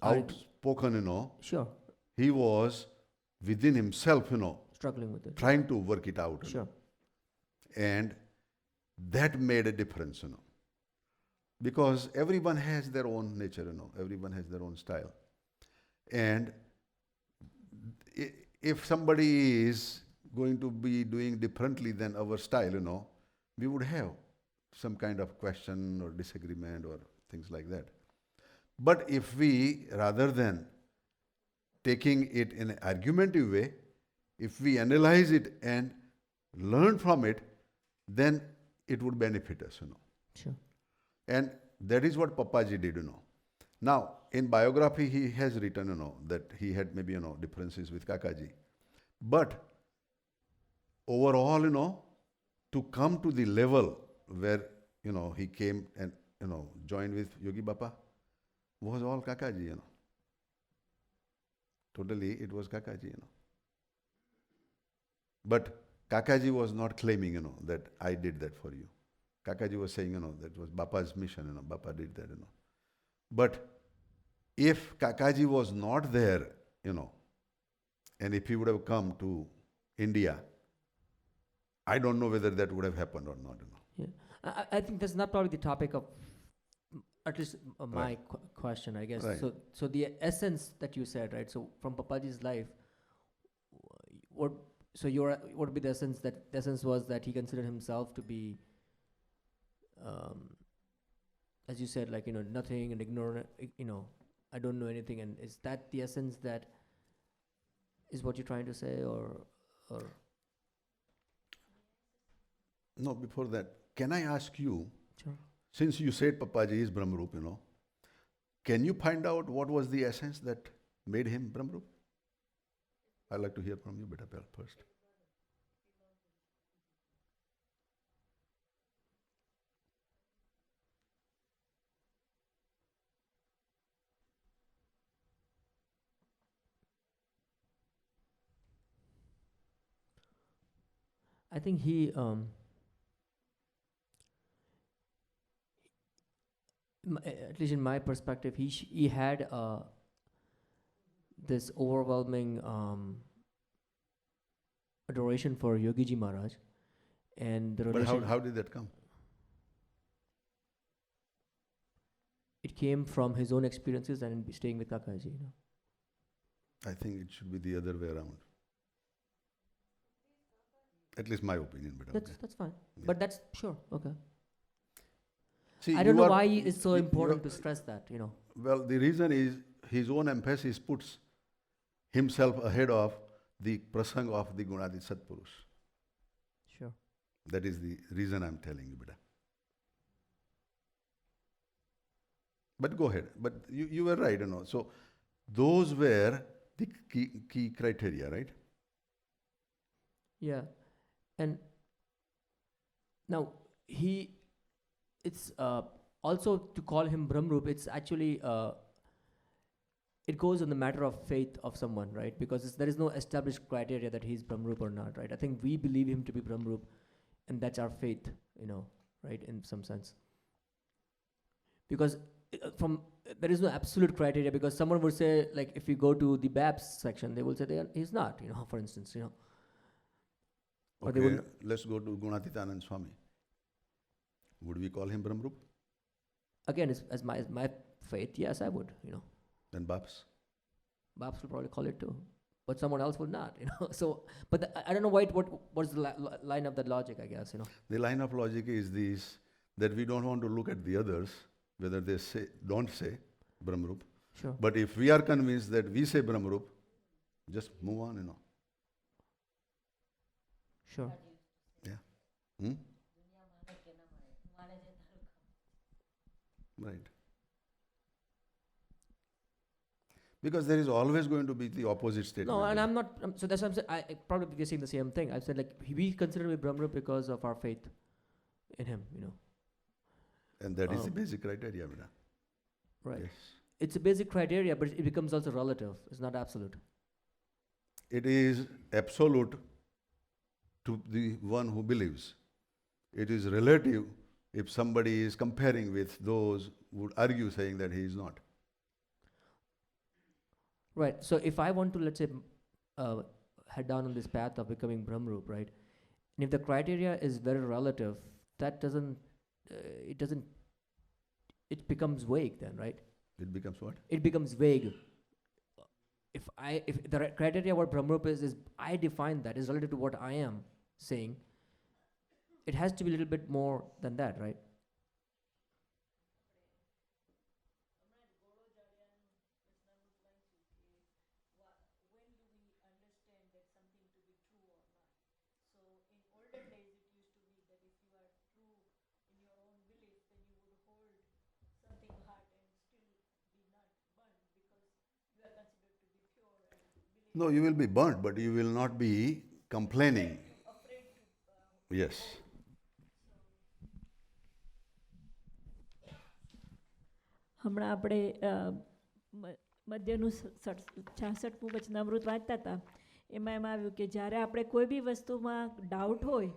Are outspoken, sure, He was within himself, struggling with it. trying to work it out. Sure. And that made a difference, because everyone has their own nature, everyone has their own style. And if somebody is going to be doing differently than our style, we would have some kind of question or disagreement or things like that. But if we, rather than taking it in an argumentative way, if we analyze it and learn from it, then it would benefit us, Sure. And that is what Papaji did, Now, in biography, he has written, that he had maybe, differences with Kakaji. But overall, to come to the level where, he came and, joined with Yogi Bappa, was all Kakaji, Totally, it was Kakaji, But Kakaji was not claiming, that I did that for you. Kakaji was saying, that was Bappa's mission, Bappa did that, But if Kakaji was not there, and if he would have come to India, I don't know whether that would have happened or not, Yeah. I think that's not probably the topic of, at least my Right. question, I guess. Right. So the essence that you said, right? So from Papaji's life, what? So your what would be the essence? That the essence was that he considered himself to be, as you said, like, nothing and ignorant. I don't know anything, and is that the essence that is what you're trying to say, or No, before that, can I ask you, sure. since you said Papaji is Brahmarup, can you find out what was the essence that made him Brahmarup? I'd like to hear from you, Beta Pal, first. I think he at least in my perspective, he had this overwhelming adoration for Yogi Ji Maharaj, and the But relation. how did that come? It came from his own experiences and staying with Kakaji. You know. I think it should be the other way around. At least my opinion, but okay. That's fine. Yeah. But that's sure okay. See, I don't you know are- why it's so you- important you to stress that. You know. Well, the reason is his own emphasis puts himself ahead of the prasang of the Gunadit Satpurush. Sure. That is the reason I'm telling you, beta. But go ahead. But you were right, you know. So those were the key criteria, right? Yeah, and now it's also to call him Brahmrup. It's actually it goes on the matter of faith of someone, right? Because there is no established criteria that he's Brahmrup or not, right? I think we believe him to be Brahmrup, and that's our faith, you know, right? In some sense, because there is no absolute criteria. Because someone would say, like, if you go to the Babs section, they will say he's not, you know, for instance, you know. Or they Okay, wouldn't- let's go to Gunatitanand Swami. Would we call him Brahmrup? Again, as my faith, yes, I would, you know. Then Babs? Babs will probably call it too, but someone else would not, you know. So, but I don't know what's the line of that logic, I guess, you know. The line of logic is this, that we don't want to look at the others, whether they don't say Brahmrup. Sure. But if we are convinced that we say Brahmrup, just move on, you know. Sure. Yeah. Hmm? Right. Because there is always going to be the opposite statement. No, and I'm not. So that's what I'm saying. I probably be saying the same thing. I said, like, we consider him Brahmrup because of our faith in him, you know. And that is the Um, basic criteria, beta. Right. Yes. It's a basic criteria, but it becomes also relative. It's not absolute. It is absolute to the one who believes. It is relative if somebody is comparing with those who would argue saying that he is not. Right. So if I want to, let's say, head down on this path of becoming Brahmrup, right? And if the criteria is very relative, that doesn't, it becomes vague then, right? It becomes what? It becomes vague. If the criteria what Brahmrup is I define that is relative to what I am saying, it has to be a little bit more than that, right? No, you will be burnt, but you will not be complaining. Yes. હમણાં આપણે મધ્યનું 66મું વચનામૃત વાંચતા હતા એમાં આવ્યું કે જ્યારે આપણે કોઈ બી વસ્તુમાં ડાઉટ હોય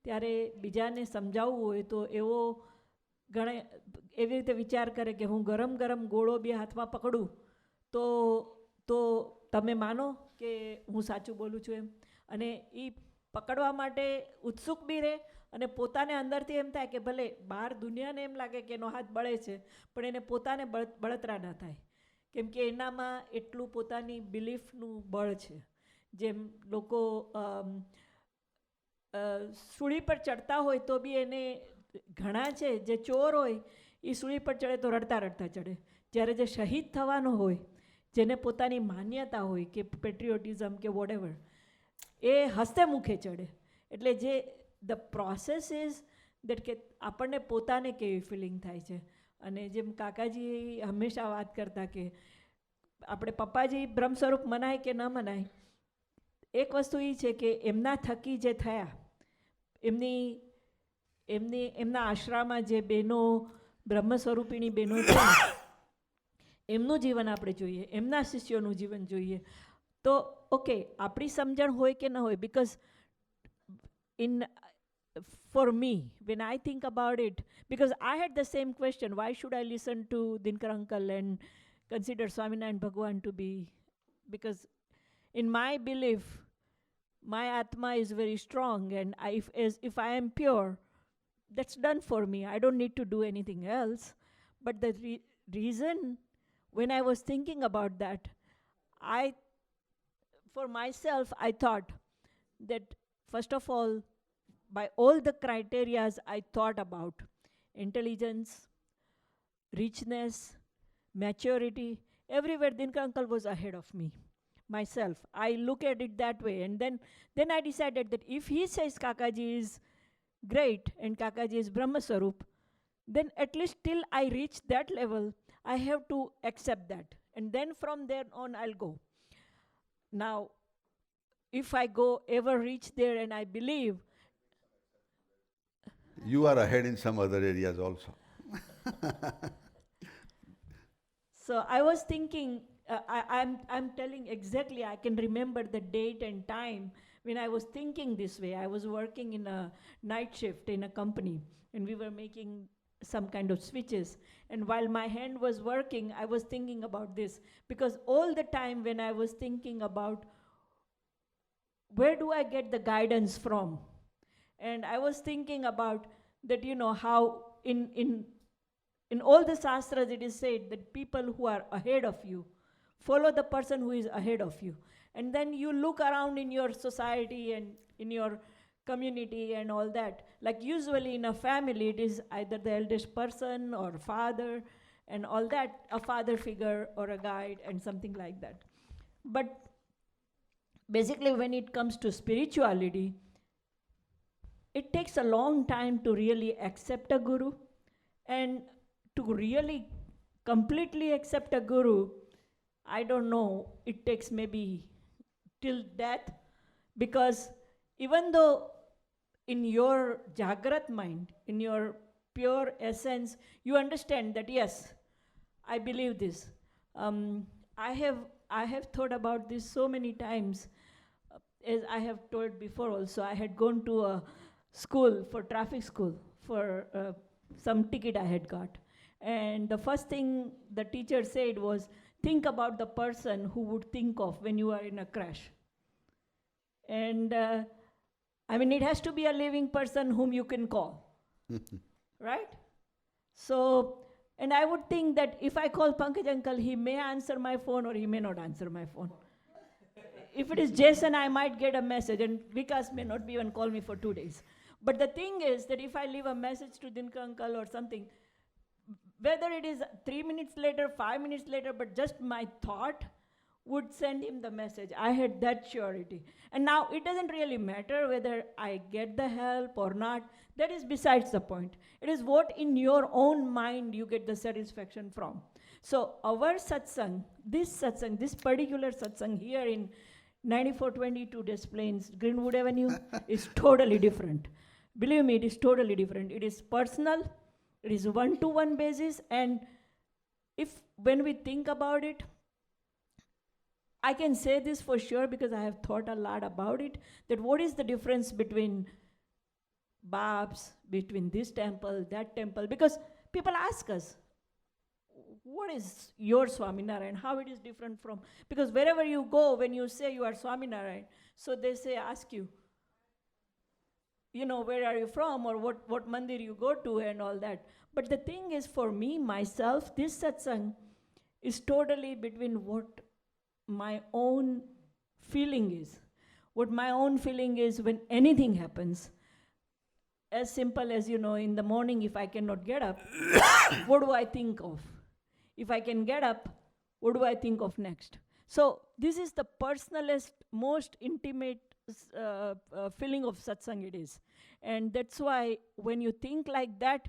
ત્યારે બીજાને સમજાવવું હોય તો એવો ઘણા એવી રીતે વિચાર કરે કે હું ગરમ ગરમ ગોળો બે હાથમાં પકડું તો તમે માનો કે હું સાચું બોલું છું એમ અને એ પકડવા માટે ઉત્સુક બી રહે અને પોતાને અંદરથી એમ થાય કે ભલે બહાર દુનિયાને એમ લાગે કે એનો હાથ બળે છે પણ એને પોતાને બળતરા ના થાય કેમ કે એનામાં એટલું પોતાની બિલીફનું બળ છે જેમ લોકો સૂળી પર ચડતા હોય તો બી એને ઘણા છે જે ચોર હોય એ સૂળી પર ચડે તો રડતા રડતા ચડે જ્યારે જે શહીદ થવાનો હોય જેને પોતાની માન્યતા હોય કે પેટ્રિયોટિઝમ કે વોટેવર એ હસ્તે મુખે ચડે એટલે જે ધ પ્રોસેસ ઇઝ દેટ કે આપણને પોતાને કેવી ફિલિંગ થાય છે અને જેમ કાકાજી હંમેશા વાત કરતા કે આપણે પપ્પાજી બ્રહ્મ સ્વરૂપ મનાય કે ન મનાય એક વસ્તુ એ છે કે એમના થકી જે થયા એમના આશરામાં જે બહેનો બ્રહ્મ સ્વરૂપિણી બહેનો છે એમનું જીવન આપણે જોઈએ એમના શિષ્યોનું જીવન જોઈએ તો ઓકે આપણી સમજણ હોય કે ન હોય because for me, when I think about it, because I had the same question, why should I listen to Dinkar uncle and consider Swaminarayan Bhagwan to be, because in my belief, my atma is very strong, and if I am pure, that's done for me. I don't need to do anything else. But the reason, when I was thinking about that, I, for myself, I thought that, first of all, by all the criterias I thought about, intelligence, richness, maturity, everywhere Dinkar uncle was ahead of me. Myself, I look at it that way, and then I decided that if he says Kakaji is great and Kakaji is Brahma Sarup, then at least till I reach that level, I have to accept that. And then from there on, I'll go. Now, if I go ever reach there and I believe, You are ahead in some other areas also. so I was thinking, I'm telling exactly, I can remember the date and time when I was thinking this way. I was working in a night shift in a company, and we were making some kind of switches. And while my hand was working, I was thinking about this, because all the time when I was thinking about where do I get the guidance from, and I was thinking about that, how in all the shastras it is said that people who are ahead of you follow the person who is ahead of you. And then you look around in your society and in your community and all that. Like usually in a family, it is either the eldest person or father and all that, a father figure or a guide and something like that. But basically, when it comes to spirituality, it takes a long time to really accept a guru, and to really completely accept a guru, I don't know, it takes maybe till death, because even though in your Jagrat mind, in your pure essence, you understand that yes, I believe this. I have thought about this so many times. As I have told before also, I had gone to a school, for traffic school, for some ticket I had got. And the first thing the teacher said was, think about the person who would think of when you are in a crash. And it has to be a living person whom you can call, right? So, and I would think that if I call Pankaj uncle, he may answer my phone or he may not answer my phone. If it is Jason, I might get a message, and Vikas may not even call me for 2 days. But the thing is that if I leave a message to Dinkar uncle or something, whether it is 3 minutes later, 5 minutes later, but just my thought would send him the message. I had that surety. And now it doesn't really matter whether I get the help or not. That is besides the point. It is what in your own mind you get the satisfaction from. So our satsang, this particular satsang here in 9422 Des Plaines, Greenwood Avenue, is totally different. Believe me, it is totally different. It is personal, it is one-to-one basis, and when we think about it, I can say this for sure because I have thought a lot about it, that what is the difference between Babs, between this temple, that temple, because people ask us, what is your Swaminarayan, how it is different from, because wherever you go, when you say you are Swaminarayan, so they ask you, where are you from, or what mandir you go to and all that. But the thing is, for me, myself, this satsang is totally between what my own feeling is. What my own feeling is when anything happens. As simple as, in the morning, if I cannot get up, what do I think of? If I can get up, what do I think of next? So this is the personalist, most intimate feeling of satsang it is. And that's why when you think like that,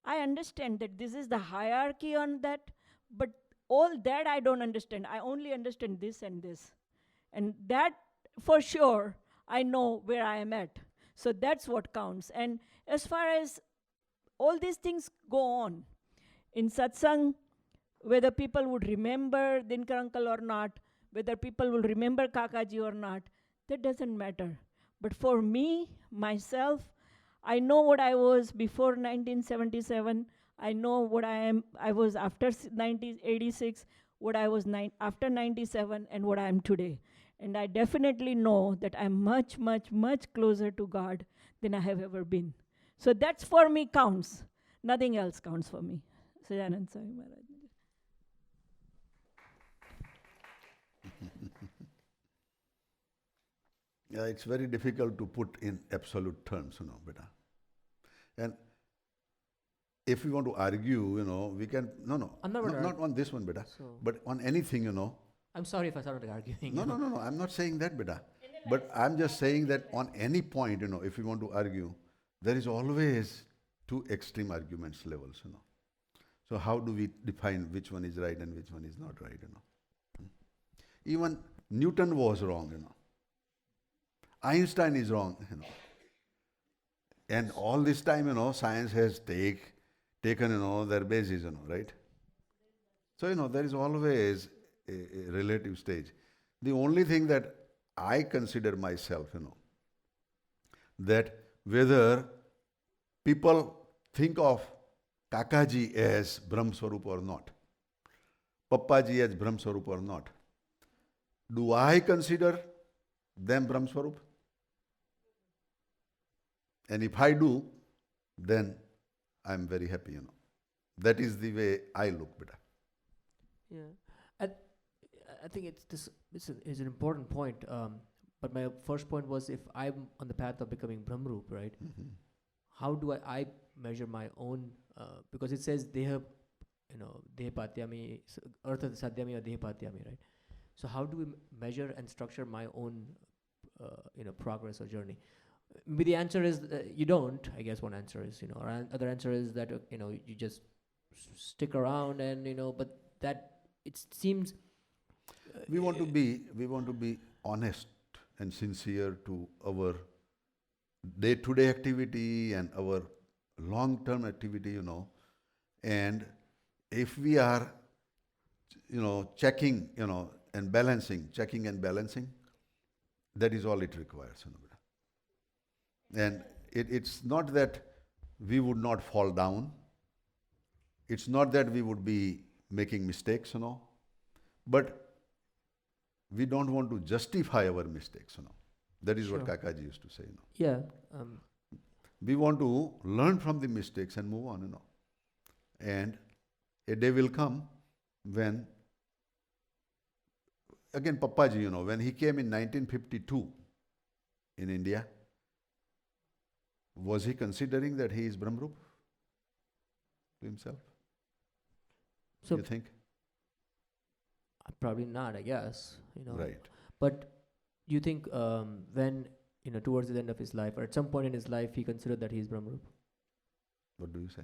I understand that this is the hierarchy on that, but all that I don't understand. I only understand this and this. And that, for sure, I know where I am at. So that's what counts. And as far as all these things go on, in satsang, whether people would remember Dinkar uncle or not, whether people will remember Kakaji or not, that doesn't matter. But for me, myself, I know what I was before 1977. I know what I was after 1986, what I was after 97, and what I am today. And I definitely know that I'm much, much, much closer to God than I have ever been. So that's for me counts. Nothing else counts for me. Sajanand Swami Maharaj. Yeah, it's very difficult to put in absolute terms, beta. And if we want to argue, we can, I'm not gonna not on this one, beta, So but on anything, I'm sorry if I sounded like arguing. No, I'm not saying that, beta. But I'm just saying that on any point, if we want to argue, there is always two extreme arguments levels, So how do we define which one is right and which one is not right, Even Newton was wrong, Einstein is wrong. And all this time, science has taken, their basis, right? So, there is always a relative stage. The only thing that I consider myself, that whether people think of Kakaji as Brahm Swarup or not, Pappaji as Brahm Swarup or not, do I consider them Brahm Swarup? And if I do, then I'm very happy, That is the way I look, beta. Yeah, I, I think it's an important point. But my first point was, if I'm on the path of becoming Brahmrup, right? Mm-hmm. How do I measure my own? Because it says Deha, Dehapatyami, Artha Sadhyami or Dehapatyami, right? So how do we measure and structure my own, progress or journey? Maybe the answer is you don't. I guess one answer is, or other answer is that you just stick around and but that it seems We want to be honest and sincere to our day-to-day activity and our long-term activity, And if we are, checking, checking and balancing, that is all it requires, And it's not that we would not fall down. It's not that we would be making mistakes, But we don't want to justify our mistakes, That is what Sure. Kakaji used to say, Yeah. We want to learn from the mistakes and move on, And a day will come when, again, Pappaji, when he came in 1952 in India, was he considering that he is Brahmrup to himself? So You think? probably not, I guess. Right. But do you think when towards the end of his life or at some point in his life he considered that he is Brahmrup? What do you say?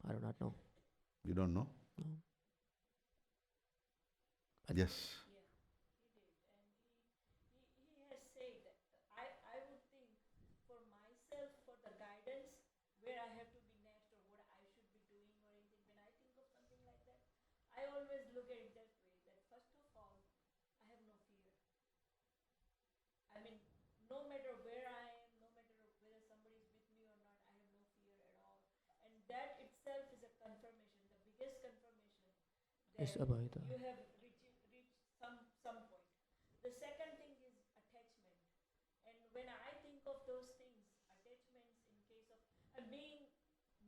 I do not know. You don't know? No. Yes. He has said that I would think for myself, for the guidance, where I have to be next or what I should be doing or anything. When I think of something like that, I always look at it that way. That first of all, I have no fear. I mean, no matter where I am, no matter whether somebody is with me or not, I have no fear at all. And that itself is a confirmation, the biggest confirmation that Yes, Abhayita. you have reached some point. The second thing is attachment. And when I think of those things, attachments in case of being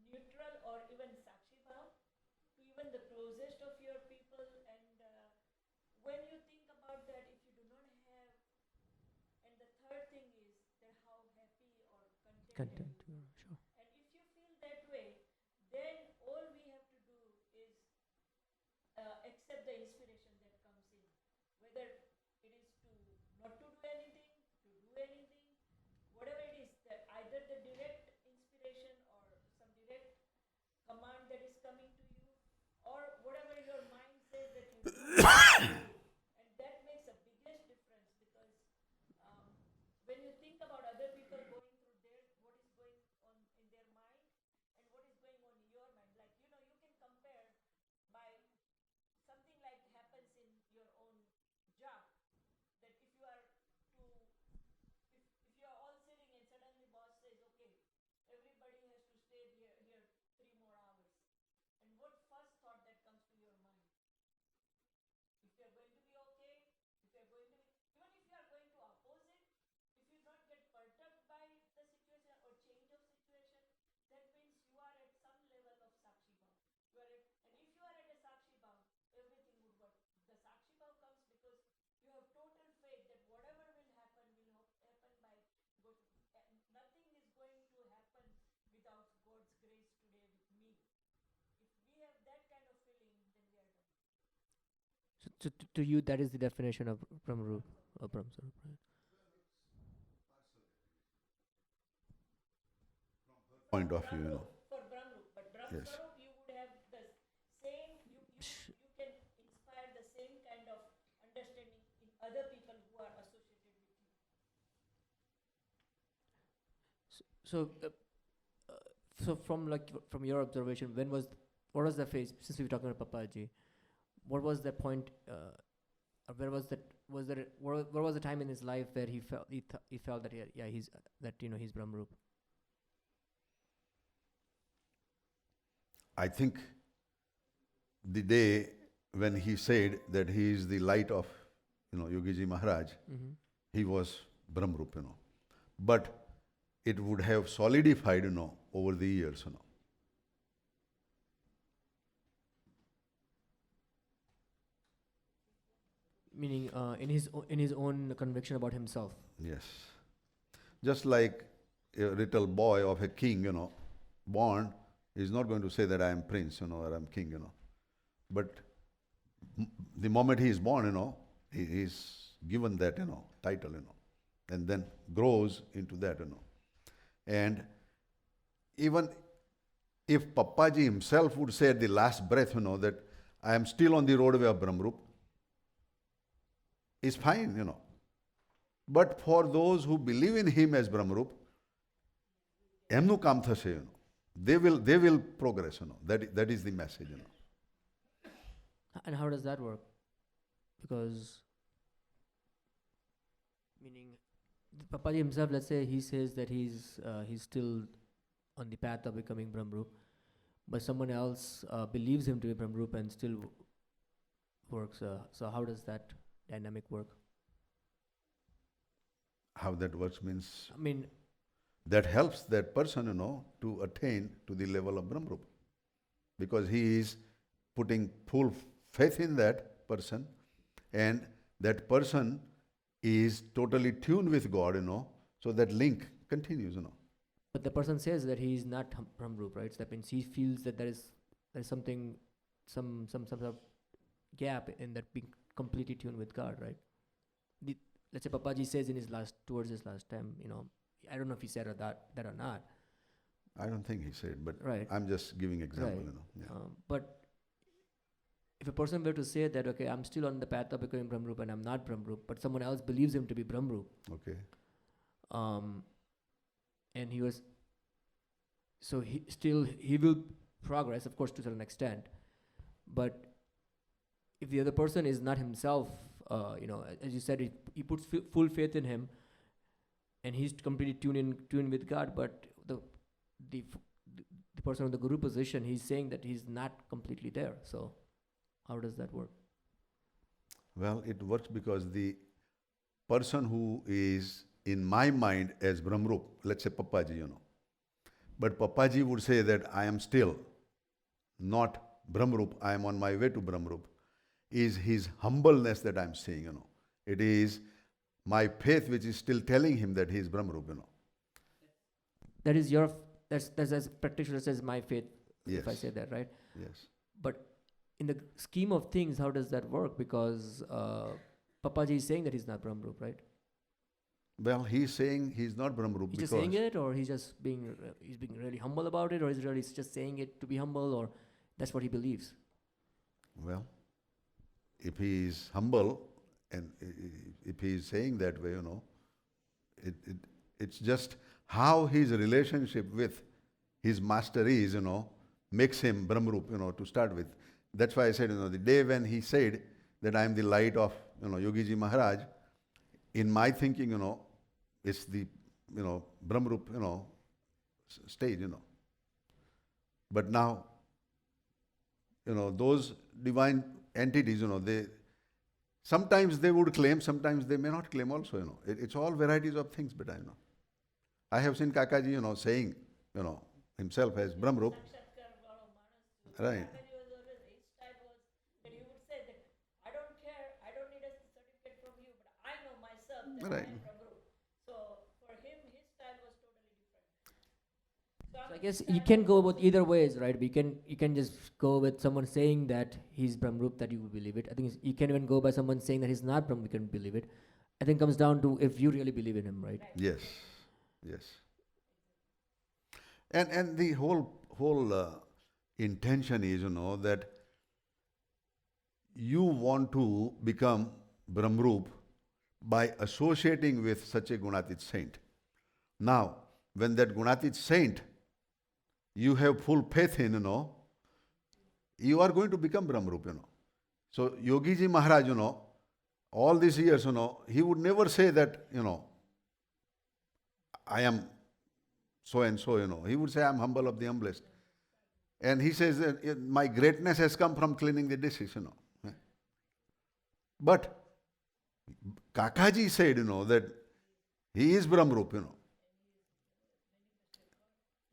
neutral or even sakshi bhav to even the closest of your people, and when you think about that, if you do not have, and the third thing is that how happy or content Content. have you Yeah, sure. and if you feel that way, then all we have to do is accept the inspiration that comes in, whether it is to not to do anything, to do anything, whatever it is, that either the direct inspiration or some direct command that is coming to you, or whatever your mind says that you do. And that makes a biggest difference, because when you think about other people going through what is to you, that is the definition of Brahmarup or Brahmasarup, right? Point of view, you know. For Brahmarup, but Yes. Brahmasarup you would have the same, you can inspire the same kind of understanding in other people who are associated with you. So, so from your observation, what was the phase? Since we were talking about Papaji, what was the point? Where was that? Where was the time in his life where he felt that he's he's Brahmarup? I think the day when he said that he is the light of, Yogiji Maharaj, Mm-hmm. he was Brahmarup, But it would have solidified, over the years, Meaning, in his own conviction about himself. Yes. Just like a little boy of a king, born, is not going to say that I am prince, or I am king, But the moment he is born, he is given that, title, and then grows into that, And even if Papaji himself would say at the last breath, that I am still on the roadway of Brahmarup, is fine, But for those who believe in him as Brahmarup, એમનું કામ થશે, they will progress, That is the message, And how does that work? Because, meaning, Papaji himself, let's say he says that he's still on the path of becoming Brahmarup, but someone else believes him to be Brahmarup and still works. So how does that dynamic work? How that works means I mean, that helps that person, to attain to the level of Brahmarup. Because he is putting full faith in that person, and that person is totally tuned with God, so that link continues, but the person says that he is not Brahmarup, right? So that means he feels that there is something, some sort of gap in that being completely tuned with God, right? Let's say Papaji says towards his last time, I don't know if he said that or not. I don't think he said, but Right. I'm just giving example, Right. Yeah. But if a person were to say that, okay, I'm still on the path of becoming Brahmarup and I'm not Brahmarup, but someone else believes him to be Brahmarup, Okay. and he was, so he will progress, of course, to a certain extent, but if the other person is not himself, as you said, he puts full faith in him, and he's completely tuned with God, but the person in the guru position, he's saying that he's not completely there. So how does that work? Well, it works because the person who is in my mind as Brahmarup, let's say Papaji, but Papaji would say that I am still not Brahmarup, I am on my way to Brahmarup, is his humbleness that I'm seeing, It is my faith which is still telling him that he is Brahmarup, That is that's as practitioner says my faith, if I Yes. say that, right? Yes. But in the scheme of things, how does that work? Because Papaji is saying that he's not Brahmarup, right? Well, he's saying he's not Brahmarup He's because... just saying it, or he's just being really humble about it, or is really just saying it to be humble, or that's what he believes? Well, if he is humble and if he is saying that way, it's just how his relationship with his master is, makes him Brahmarup, to start with. That's why I said, the day when he said that I am the light of, Yogiji Maharaj, in my thinking, it's the, Brahmarup, stage, But now, those divine entities, sometimes they would claim, sometimes they may not claim also, It's all varieties of things, but I have seen Kakaji, saying, himself as Brahmarup. Right. Kakaji was always, his style was that he would say that I don't care, I don't need a certificate from you, but I know myself that Right. I am Brahmarup. So for him, his style was totally different. So I'm I guess you can go with either ways, right? You can just go with someone saying that he's Brahmrup, that you will believe it. I think you can even go by someone saying that he's not Brahm, you can believe it. I think it comes down to if you really believe in him, right? Yes, yes. And the whole intention is, that you want to become Brahmrup by associating with such a Gunatit saint. Now, when that Gunatit saint you have full faith in, you are going to become Brahmrup. So Yogi Ji Maharaj, all these years, he would never say that, I am so and so, He would say, I am humble of the humblest. And he says that my greatness has come from cleaning the dishes. But Kakaji said, that he is Brahmrup.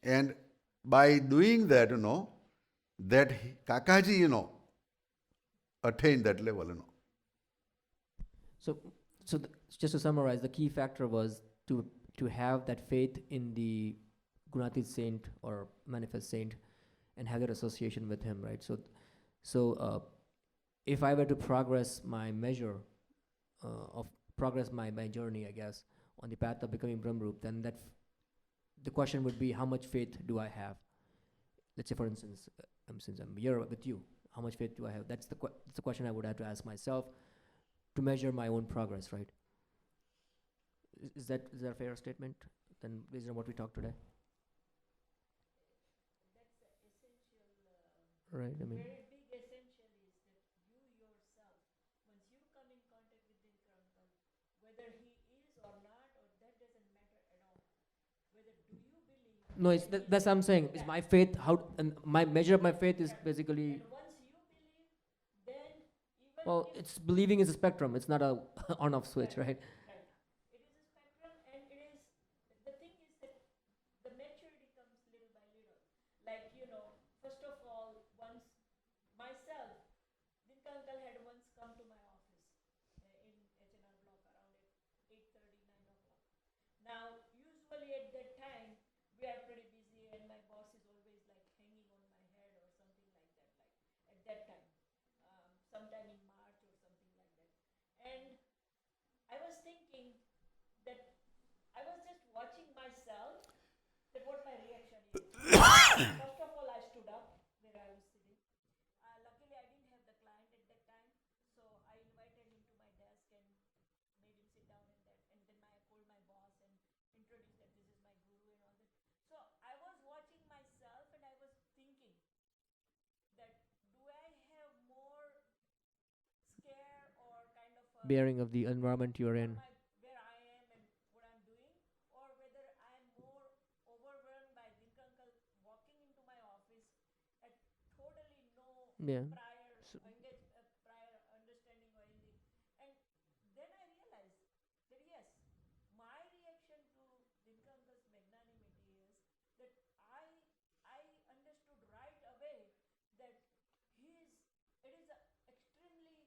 And by doing that, Kakaji, attained that level. So, just to summarize, the key factor was to have that faith in the Gunatit saint or manifest saint, and have that association with him, right? If I were to progress my measure of progress my journey, I guess, on the path of becoming Brahmrup, then the question would be, how much faith do I have? Let's say, for instance, since I'm here with you, how much faith do I have? That's the question I would have to ask myself to measure my own progress, right? Is that a fair statement? Then based on what we talked today, right? I mean, Very big essential is that you yourself, once you come in contact with Dinkar uncle, whether he is or not, or that doesn't matter at all. Whether do you believe no, it's that that's what I'm saying. Is my faith how, and my measure of my faith is basically, and once you believe, then even well, if it's believing is a spectrum. It's not a on-off switch, right? right, it is a spectrum, and it is the thing is that the maturity comes little by little. Like first of all, once myself, Dinkar uncle had once come to my office in HNR block around at 8:30, 9 o'clock. Now, usually at that time, we are pretty busy, and my boss is always like hanging on my head or something like that. Like at that time, sometime in March or something like that. And I was thinking that I was just watching myself, that what my reaction is. First of all, I stood up where I was sitting. Luckily, I didn't have the client at that time, so I invited him to my desk and made him sit down, and then I called my boss and introduced that this is my guru and all that. So I was watching myself and I was thinking that do I have more scare or kind of a Bearing of the environment you're on in. my where I am and what I'm doing, or whether I am more overwhelmed by Dinkar uncle walking into my office at totally no Yeah. prior So, prior understanding or anything. And then I realized that yes, my reaction to Dinkar uncle's magnanimity is that I understood right away that he is it is a extremely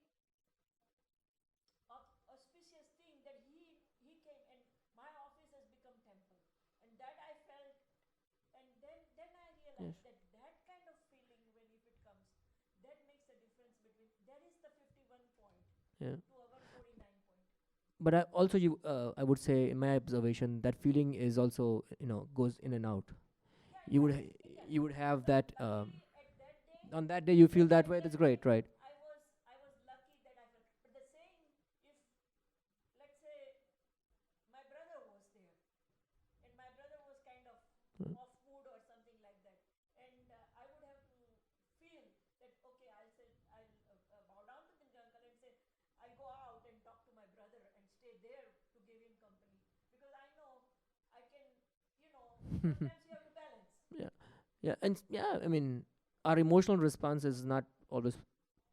auspicious thing that he came and my office has become temple, and that I felt. And then I yes. realized that that kind of feeling, when if it comes, that makes a difference between that is the 51 point Yeah. to our 49 point. But also, I would say, in my observation, that feeling is also, goes in and out. Yeah, You would yeah, yeah. you would have So that luckily at that day, on that day you feel that at way. that That's day great, right? I was lucky that I felt. But the same, if let's say my brother was there and my brother was kind of Mm. off mood or something like that, and I would have to feel that okay, I'll bow down to the uncle and say I'll go out and talk to my brother and stay there to give him company, because I know I can, sometimes you have to balance. Yeah, yeah, and yeah. I mean, our emotional response is not always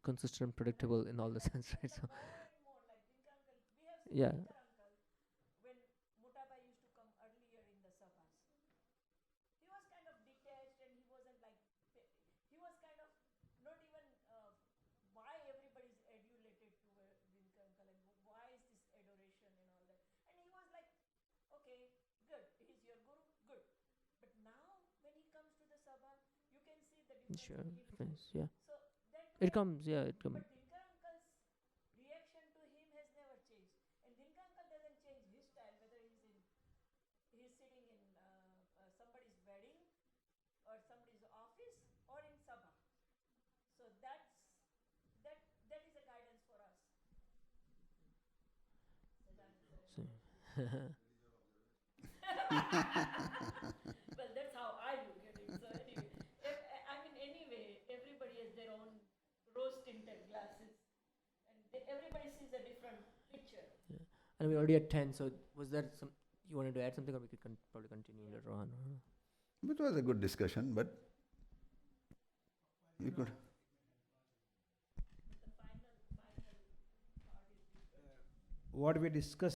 consistent, predictable in all the sense, right? And the So, more and more, like Dinkar uncle, we have seen yeah, Dinkar uncle when Motabai used to come earlier in the sabhas. He was kind of detached and he wasn't like, he was kind of not even why everybody's adulated to Dinkar uncle and why is this adoration and all that. And he was like, okay, good, he's your guru, good. But now when he comes Sure. Depends, yeah. So that It way, comes, yeah, it comes. but Dinkar uncle's reaction to him has never changed. And Dinkar uncle doesn't change his style, whether he's sitting in somebody's wedding or somebody's office or in Sabha. So that is a guidance for us. So, Well, that's how I look at it. So anyway, I mean, anyway, everybody has their own rose-tinted glasses, and everybody sees a different picture. yeah. And we're already at 10, so was there some, you wanted to add something, or we could probably continue later on? It was a good discussion, but you could. The final part is What we discussed